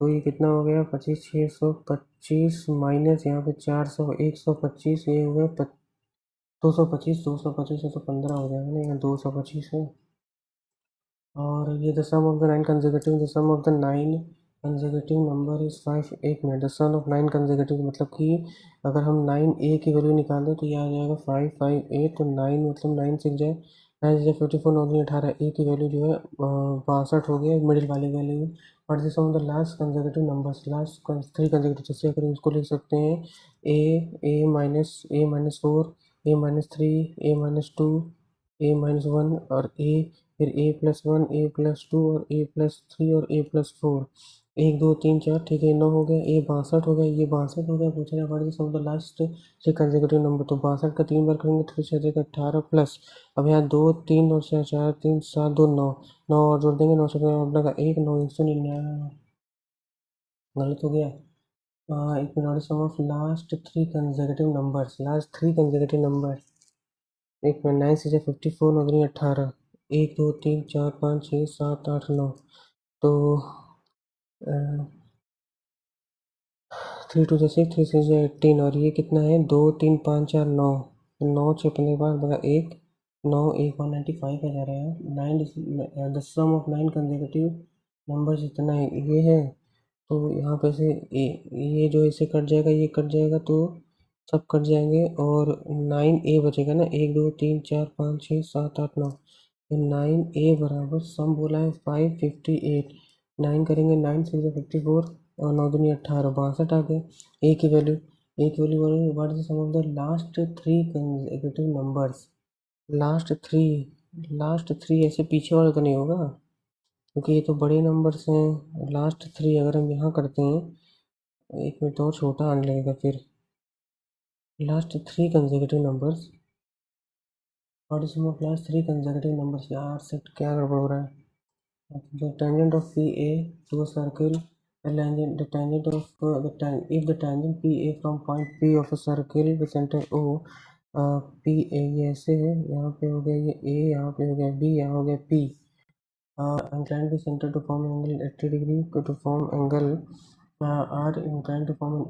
तो ये कितना हो गया 25 625 माइनस यहाँ पे 400 125, ये हो गया 225, 225 है तो 15 हो जाएगा ना, यहाँ 225 है। और ये the sum of the nine consecutive, the sum of the nine consecutive number is 5, 1 minute, the sum of nine consecutive मतलब कि अगर हम 9 की वैल्यू निकाल दें तो ये आ जाएगा 5 5 8, तो 9 मतलब 9 सीख जाए, 9 54 9 18, ए की वैल्यू जो है 62 हो गया मिडिल वाली वैल्यू। और this of the last consecutive numbers, last 3 consecutive, जैसे अगर इसको लिख सकते हैं A-4, A-3, A-2, A-1 और फिर A+1 A+2 और A+3 और A+4, 1 2 3 4, ठीक है 9 हो गया, ये 62 हो गया, ये 62 हो गया। पूछ रहे what is the last 3 consecutive number, तो 62 का 3 बार करेंगे तो हो जाएगा 18 प्लस, अब यहाँ 2 3 और 4 4 3 7 2 9, 9 और जोड़ देंगे 9 से अपना 1 9 199, गलत हो गया। एक minute, sum of last 3 consecutive numbers, last 3 consecutive number, एक मिनट, 9 से 54 9 दूनी 18, 1 2 3 4 5 6 7 8 9, तो 3 2 6 3 6 18, और ये कितना है 2 3 5 4 9, 9 6 15 के बाद बगा 1 9 1 195 का जा रहा है। 9 the sum of 9 consecutive numbers इतना है, ये है, तो यहाँ पे से ये जो इसे कट जाएगा, ये कट जाएगा, तो सब कट जाएंगे और 9A बचेगा ना, 1 2 3 4 5 6 7 8 9, तो 9A बराबर सम बोला है 558, 9 करेंगे 9 से 54 और 9 दूनी 18, 62 आ गया। ए की वैल्यू बोलेंगे what is the sum of the last 3 consecutive numbers, last three ऐसे पीछे वाले तो नहीं होगा, क्योंकि ये तो बड़े नंबर्स हैं। लास्ट 3 अगर हम यहाँ करते हैं, एक मिनट और छोटा आने लगेगा फिर, last 3 consecutive numbers, what is sum of last 3 consecutive numbers, यार सेट क्या गड़बड़ हो रहा है। The tangent of PA to a circle, the tangent of if the tangent PA from point P of a circle with center O, PA ये ऐसे है, यहाँ पे हो गया ये A, यहाँ पे हो गया B, यहाँ हो गया P, inclined the center to form angle 80 degree, to form angle are inclined to form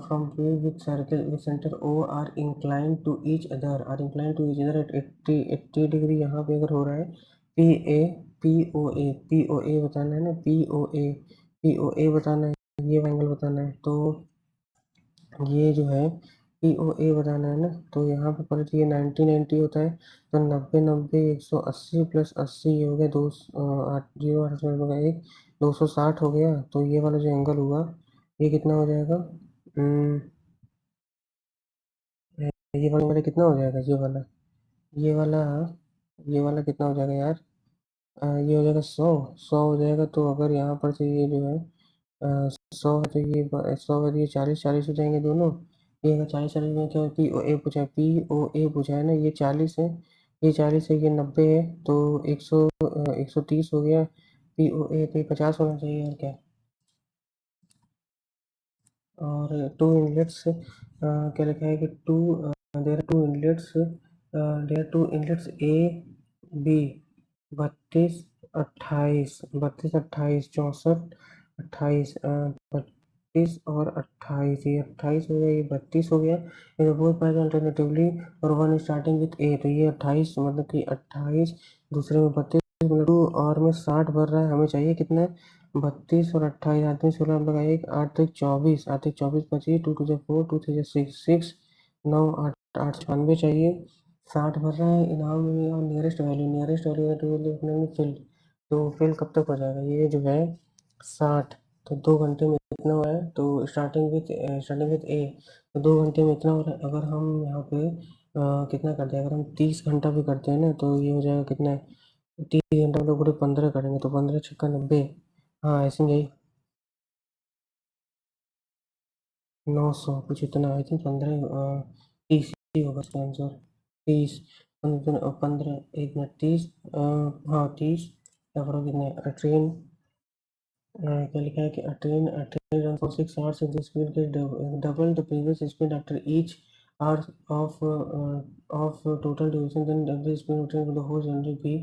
from P with circle with center O are inclined to each other, at 80 degree, यहाँ पे अगर हो रहा है पी ए पी ओ ए बताना है ना, P O ए बताना है, ये एंगल बताना है, तो ये जो है पी ओ ए बताना है ना, तो यहाँ पे पहले तो ये 90 90 होता है, तो 90 90 180 प्लस 80, ये हो गया 2 8 0 8 होगा 1 260 हो गया, तो ये वाला जो एंगल हुआ ये कितना हो जाएगा, ये वाला कितना हो जाएगा, ये वाला ये वाला कितना हो जाएगा यार, ये हो जाएगा 100 हो जाएगा, तो अगर यहाँ पर से ये जो है 100 है तो ये 100 है तो ये 40 40 हो जाएंगे दोनों, ये अगर 40 40 में क्या पी ओ ए पूछा है ना, ये 40 है, ये 40 है, ये 90 है, तो 130 हो गया, पी ओ ए पे 50 होना चाहिए और क्या। और टू इनलेट्स, क्या लिखा है कि there are two inlets A B, 32 28 32 28 64 28, 32 और 28, ये 28 हो गया, ये 32 हो गया, ये बोथ पार्ट अल्टरनेटिवली, और वन स्टार्टिंग विथ ए, तो ये 28 मतलब कि 28 दूसरे में 32 टू और में 60 भर रहा है, हमें चाहिए कितना, 32 और 28, आठ में 16 लगा, एक 8 तक 24, 8 तक 24 25, 2 2 4 2 3 6 6 9 8 8 96 चाहिए, 60 भर रहा है इनाम में, और नियरेस्ट वैल्यू है टू फिल, तो फिल कब तक हो जाएगा, ये जो है 60, तो 2 घंटे में इतना हो रहा है, तो स्टार्टिंग विथ ए, तो 2 घंटे में इतना हो रहा है। अगर हम यहाँ पे कितना करते हैं, अगर हम 30 घंटा भी करते हैं ना, तो ये हो जाएगा कितना, 30 घंटा मतलब पूरे 15 करेंगे, तो 15 छक्का 90। हाँ ऐसे ही यही 900 कुछ इतना, आई थिंक 15 30 ही होगा इसका आंसर। 30, 15 एक मिनट 30, हाँ 30 या फिर कितने, ट्रेन क्या लिखा है कि a train run for 6 hours and the speed get double the previous speed after each hour of total duration, then the speed of train for the whole journey be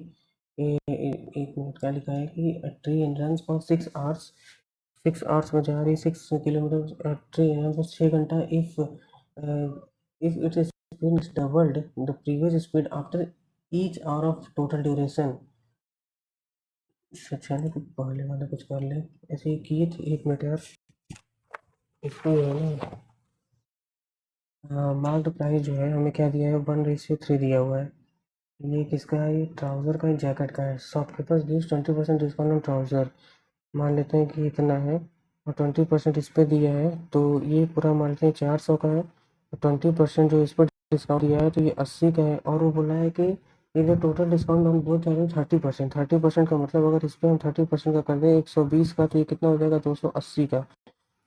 एक minute क्या लिखा है कि a train runs for 6 hours, 6 hours में जा रही 6 kilometre, train run for 6 घंटा, if its speed is doubled the previous speed after each hour of total duration। अच्छा नहीं, कुछ पहले वाला कुछ कर ले, ऐसे ही किए थे। एक मिनट यार, इसमें जो है ना, मार्क्ड प्राइस जो है हमें क्या दिया है, 1:3 दिया हुआ है। ये किसका है, ये ट्राउज़र का, जैकेट का है। Shopkeepers gives 20% discount on trouser. मान लेते हैं कि इतना है और 20% इस पे दिया है, तो ये पूरा मान लेते हैं 400 का है, और 20% जो इस पर डिस्काउंट दिया है तो ये 80 का है। और वो बोला है कि ये जो टोटल डिस्काउंट हम बोल रहे हैं 30%, 30% का मतलब अगर इस पर हम 30% का कर दें 120 का, तो ये कितना हो जाएगा, 280 का।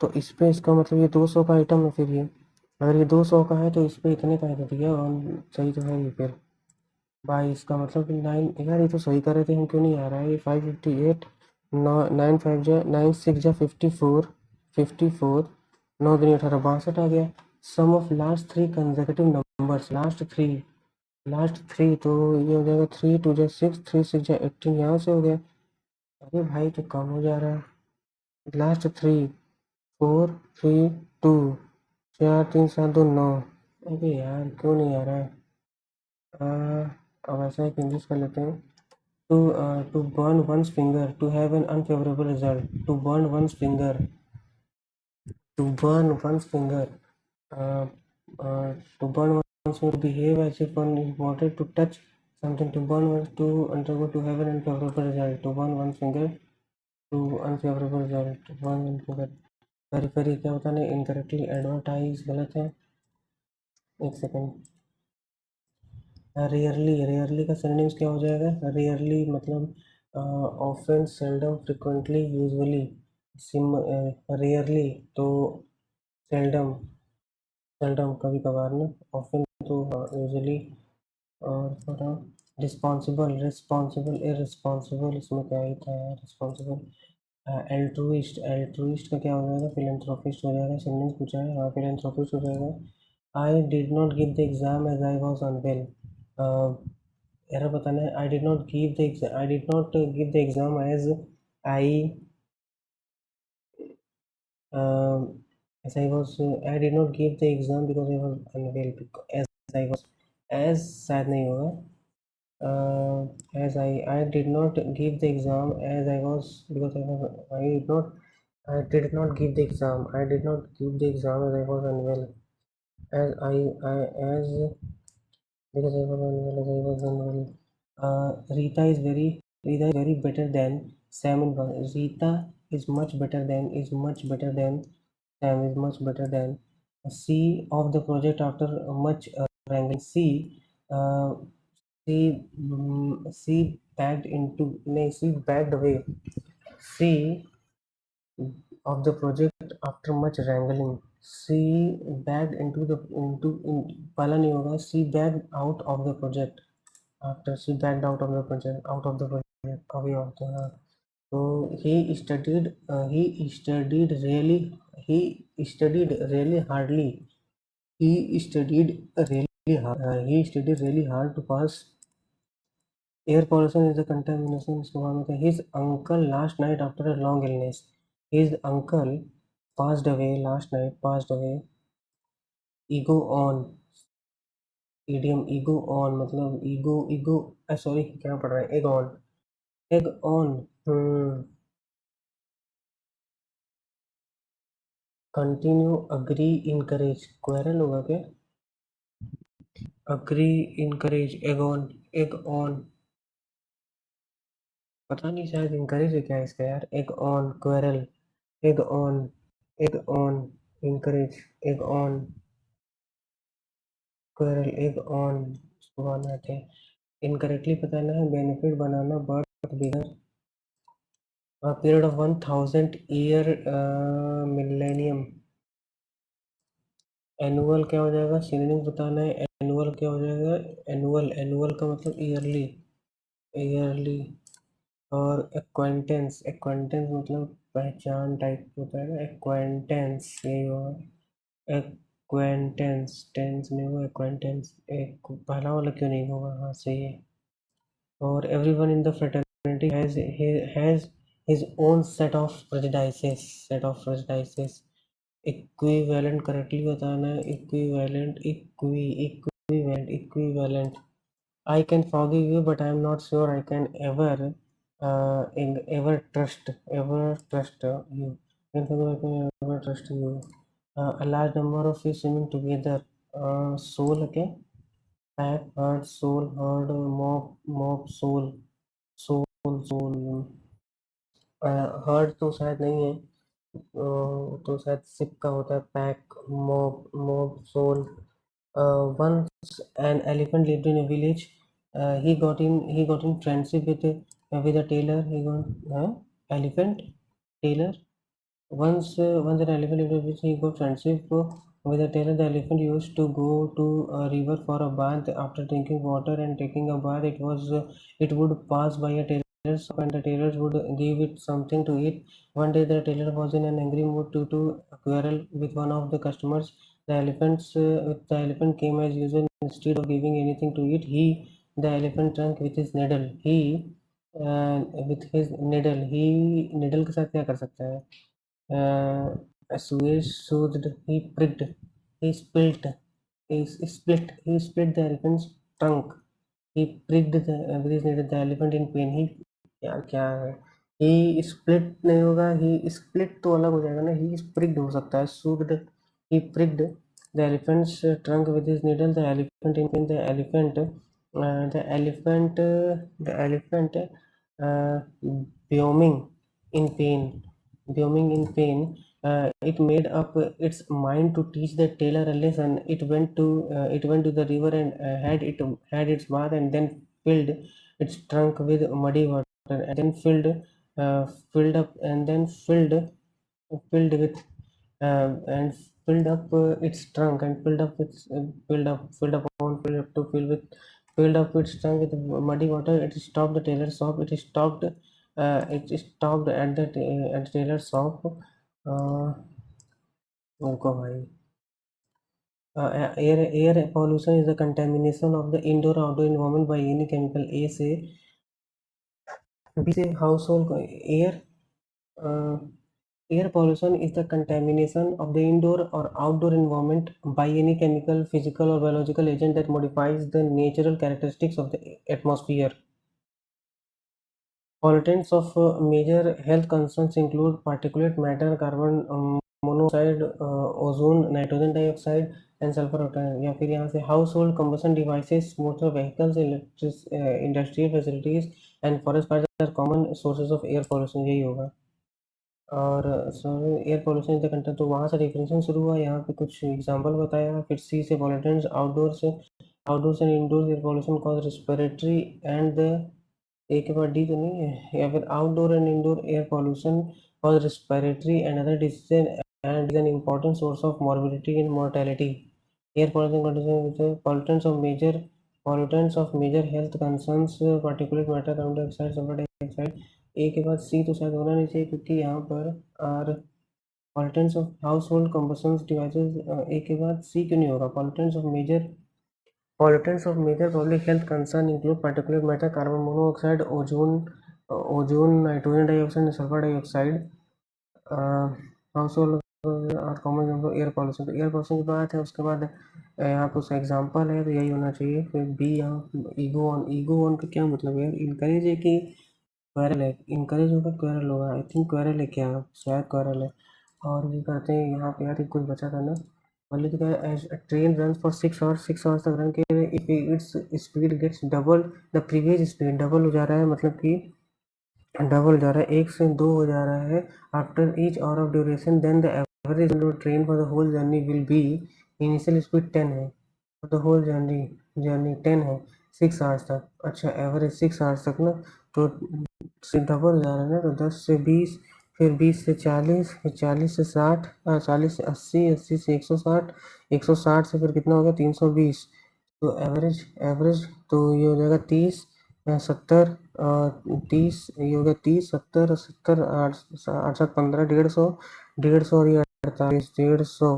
तो इस पे इसका मतलब ये 200 का आइटम है। फिर ये अगर ये 200 का है तो इस पे इतने का है, दिया और सही तो है ये। फिर 22 का मतलब कि 9, यार ये तो सही कर रहे थे हम, क्यों नहीं आ रहा है ये। 558, 9 9 5 जा 54, 54, 9 दूनी 18, 62 आ गया। Sum of last 3 consecutive numbers, last three तो ये हो जाएगा 3 2 जा 6, 3 6 जा 18, यहाँ से हो गया। अरे भाई तो कम हो जा रहा है। लास्ट 3, 4 3 2, 4 3 7 2 9। अरे यार क्यों नहीं आ रहा है। अब ऐसा है कि इंग्लिश कर लेते हैं। To burn one's finger to have an unfavourable result, to burn one's finger, to burn one's finger, to burn one's finger, to behave as if one is wanted to touch something, to burn one's, to undergo, to have an unfavorable result, to burn one's finger, to unfavorable result, to burn one's finger। Peri peri क्या होता है, incorrectly advertise गलत है। एक second. Rarely का synonyms क्या हो जाएगा, रेयरली मतलब often, seldom, frequently, usually. SIM rarely तो सेल्डम, सेल्डम कभी कभार ना, ऑफन तो यूजुअली। और थोड़ा रिस्पॉन्सिबल इररिस्पॉन्सिबल, इसमें क्या ही था यार, रिस्पॉन्सिबल। एल्ट्रुइस्ट का क्या हो जाएगा, फिलेंथ्रोपिस्ट हो जाएगा। सिमने पूछा है, हाँ फिलेंथ्रोपिस्ट हो जाएगा। I did not give the exam as I was unwell. Error बताना है। I did not give the exam as I as I was I did not give the exam because I was unwell, as I was, as शायद नहीं होगा। As I did not give the exam as I was because I did not give the exam, I did not give the exam as I was unwell, as I as because I was unwell, as I was unwell। Rita is very better than Sam in one, Rita is much better than Sam is much better than C of the project after much wrangling। Uh, C backed into, no, C backed away, C of the project after much wrangling, C backed पहला नहीं होगा, C backed out of the project, after she backed out of the project, कभी और तो हाँ। तो he studied really hardly, he studied really hard to pass। Air pollution is a contamination, इसके बाद में his uncle last night after a long illness, his uncle passed away। ego on, idiom ego on मतलब ego sorry क्या पढ़ रहा है, egg on। Continue, agree, encourage, quarrel होगा क्या, अग्री, इनकरेज, एग ऑन, पता नहीं, शायद इनकरेज है क्या इसका यार, egg on, quarrel, egg on, encourage, egg on, quarrel, egg on, उसको बाद में आते हैं इनकरेक्टली बताना है, benefit banana, birth bigger, period of 1000 year, millennium, annual क्या हो जाएगा, सिनोनिम बताना है, एनुअल क्या हो जाएगा, एनुअल, एनुअल का मतलब ईयरली, ईयरली, और एक्वांटेंस, एक्वांटेंस मतलब पहचान टाइप होता है ना, एक्वांटेंस यही होगा, एक्वांटेंस, टेंस नहीं होगा, एक्वांटेंस, एक पहला वाला क्यों नहीं होगा, हाँ सही है। और everyone in the fraternity has his own set of prejudices. Equivalent correctly बताना है, equivalent, equivalent. I can forgive you, but I am not sure I can ever trust you. I can ever trust you. A large number of fish swimming together. Soul okay. Pack, herd, soul, herd, mob, soul, soul. Heard तो शायद नहीं है, तो शायद SIP का होता है, pack, mob, shoal. Once an elephant lived in a village. He got in friendship with a tailor. He got elephant tailor. Once an elephant lived in a village. He got friendship with a tailor. The elephant used to go to a river for a bath. After drinking water and taking a bath, it would pass by a tailor's shop, and the tailor would give it something to eat. One day, the tailor was in an angry mood due to a quarrel with one of the customers. The elephant came as usual. Instead of giving anything to eat, the elephant drank with his needle. He needle के साथ क्या कर सकता है? Sewage soothed, he pricked, he spilt, he split the elephant's trunk. He pricked with his needle the elephant in pain. क्या क्या है? He split नहीं होगा, he split तो अलग हो जाएगा ना, he pricked हो सकता है, soothed, he pricked the elephant's trunk with his needle, the elephant in pain, the elephant uh, beaming in pain, it made up its mind to teach the tailor a lesson. It went to the river and had its bath, and then filled its trunk with muddy water, and then filled up and then filled with and filled up its trunk and filled up its trunk with muddy water. It stopped the tailor's shop. It stopped at the tailor's shop. रुको भाई. Air pollution is the contamination of the indoor or outdoor environment by any chemical. A से B से household air. uh, Air pollution is the contamination of the indoor or outdoor environment by any chemical, physical, or biological agent that modifies the natural characteristics of the atmosphere. Pollutants of major health concerns include particulate matter, carbon monoxide, ozone, nitrogen dioxide, and sulfur oxide. या फिर यहाँ से household combustion devices, motor vehicles, industrial facilities, and forest fires are common sources of air pollution. यही होगा. और air pollution is the content, तो वहाँ से डिफरेंशिएशन शुरू हुआ. यहाँ पे कुछ एग्जांपल बताया. फिर सी से pollutants outdoors and indoors air pollution cause respiratory and the, A के बाद डी तो नहीं है, या फिर outdoor and indoor air pollution cause respiratory and other disease and is an important source of morbidity and mortality. Air pollution condition pollutants of major health concerns, particulate matter, carbon dioxide, sulfur dioxide. ए के बाद सी तो शायद होना नहीं चाहिए क्योंकि यहाँ पर are pollutants of household combustion devices. A के बाद सी क्यों नहीं होगा? Pollutants of major public health concern include particulate matter, carbon monoxide, ozone, nitrogen dioxide, and sulfur dioxide. Household are common example of air pollution. तो air pollution की बात है. उसके बाद यहाँ पर उसका एग्जाम्पल है, तो यही होना चाहिए. फिर बी यहाँ ईगो ऑन का क्या मतलब है? इनकरेज है कि क्वेरल है? इनकरेज होगा, क्वेरल होगा. आई थिंक क्वेरल है, क्या शायद क्वेरल है. और ये करते हैं यहाँ पे यार, कुछ बचा था ना. मान लीजिए as train run for 6 hours तक रन के, if it's speed gets double the previous speed, double हो जा रहा है मतलब कि डबल जा रहा है, 1 से 2 हो जा रहा है after each hour of duration, then the average train for the whole journey will be, initial speed 10 है for the whole journey, journey 10 है 6 आवर्स तक। अच्छा एवरेज 6 आवर्स तक ना, तो डबल जा रहा है ना, तो 10 से 20, फिर 20 से 40, फिर 40 से 60, 40 से 80, 80 से 160, 160 से फिर कितना हो गया 320, तो एवरेज एवरेज तो ये हो जाएगा 30, 70, 30, ये हो गया 30, 70, 70, 8, 8, 7, 15, 150, 150 और ये 48, 150,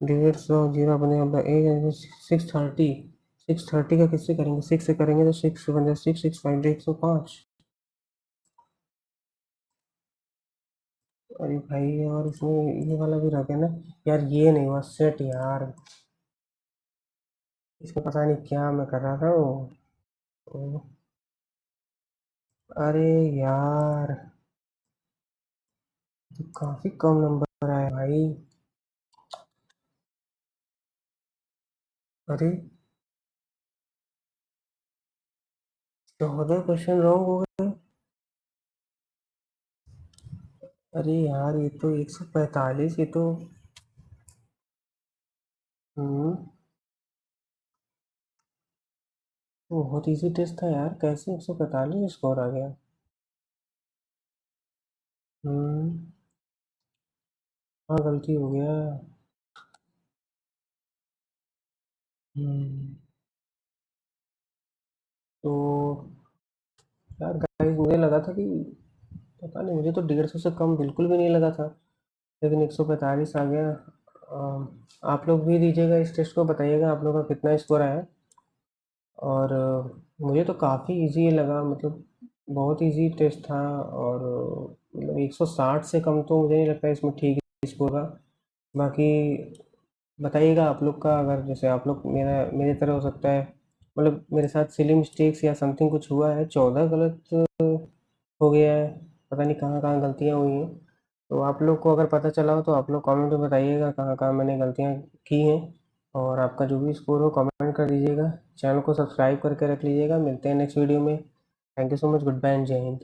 150 जीरो अपने एक 630, 630 का किससे करेंगे, 6 से करेंगे तो 6 बन जाए 6, 6 5 105। अरे भाई और इसमें ये वाला भी रह गया ना यार, ये नहीं हुआ सेट यार, इसमें पता नहीं क्या मैं कर रहा था वो। अरे यार, तो काफी कम नंबर आया भाई। अरे 14 क्वेश्चन रॉन्ग हो गए। अरे यार ये तो 145, ये तो हम्म तो बहुत इजी टेस्ट था यार, कैसे 145 स्कोर आ गया। हम्म हाँ गलती हो गया। हम्म तो यार गाइस मुझे लगा था कि, पता नहीं, मुझे तो 150 से कम बिल्कुल भी नहीं लगा था, लेकिन 145 आ गया। आप लोग भी दीजिएगा इस टेस्ट को, बताइएगा आप लोग का कितना स्कोर आया है। और मुझे तो काफ़ी इजी लगा, मतलब बहुत इजी टेस्ट था। और मतलब 160 से कम तो मुझे नहीं लगता इसमें ठीक स्कोर होगा। बाकी बताइएगा आप लोग का, अगर जैसे आप लोग मेरे तरह हो सकता है, मतलब मेरे साथ सिली मिस्टेक्स या समथिंग कुछ हुआ है, 14 गलत हो गया है, पता नहीं कहाँ कहाँ गलतियाँ हुई हैं। तो आप लोग को अगर पता चला हो तो आप लोग कमेंट में बताइएगा कहाँ कहाँ मैंने गलतियाँ की हैं। और आपका जो भी स्कोर हो कमेंट कर दीजिएगा। चैनल को सब्सक्राइब करके रख लीजिएगा। मिलते हैं नेक्स्ट वीडियो में। Thank you so much. Goodbye and Jai Hind.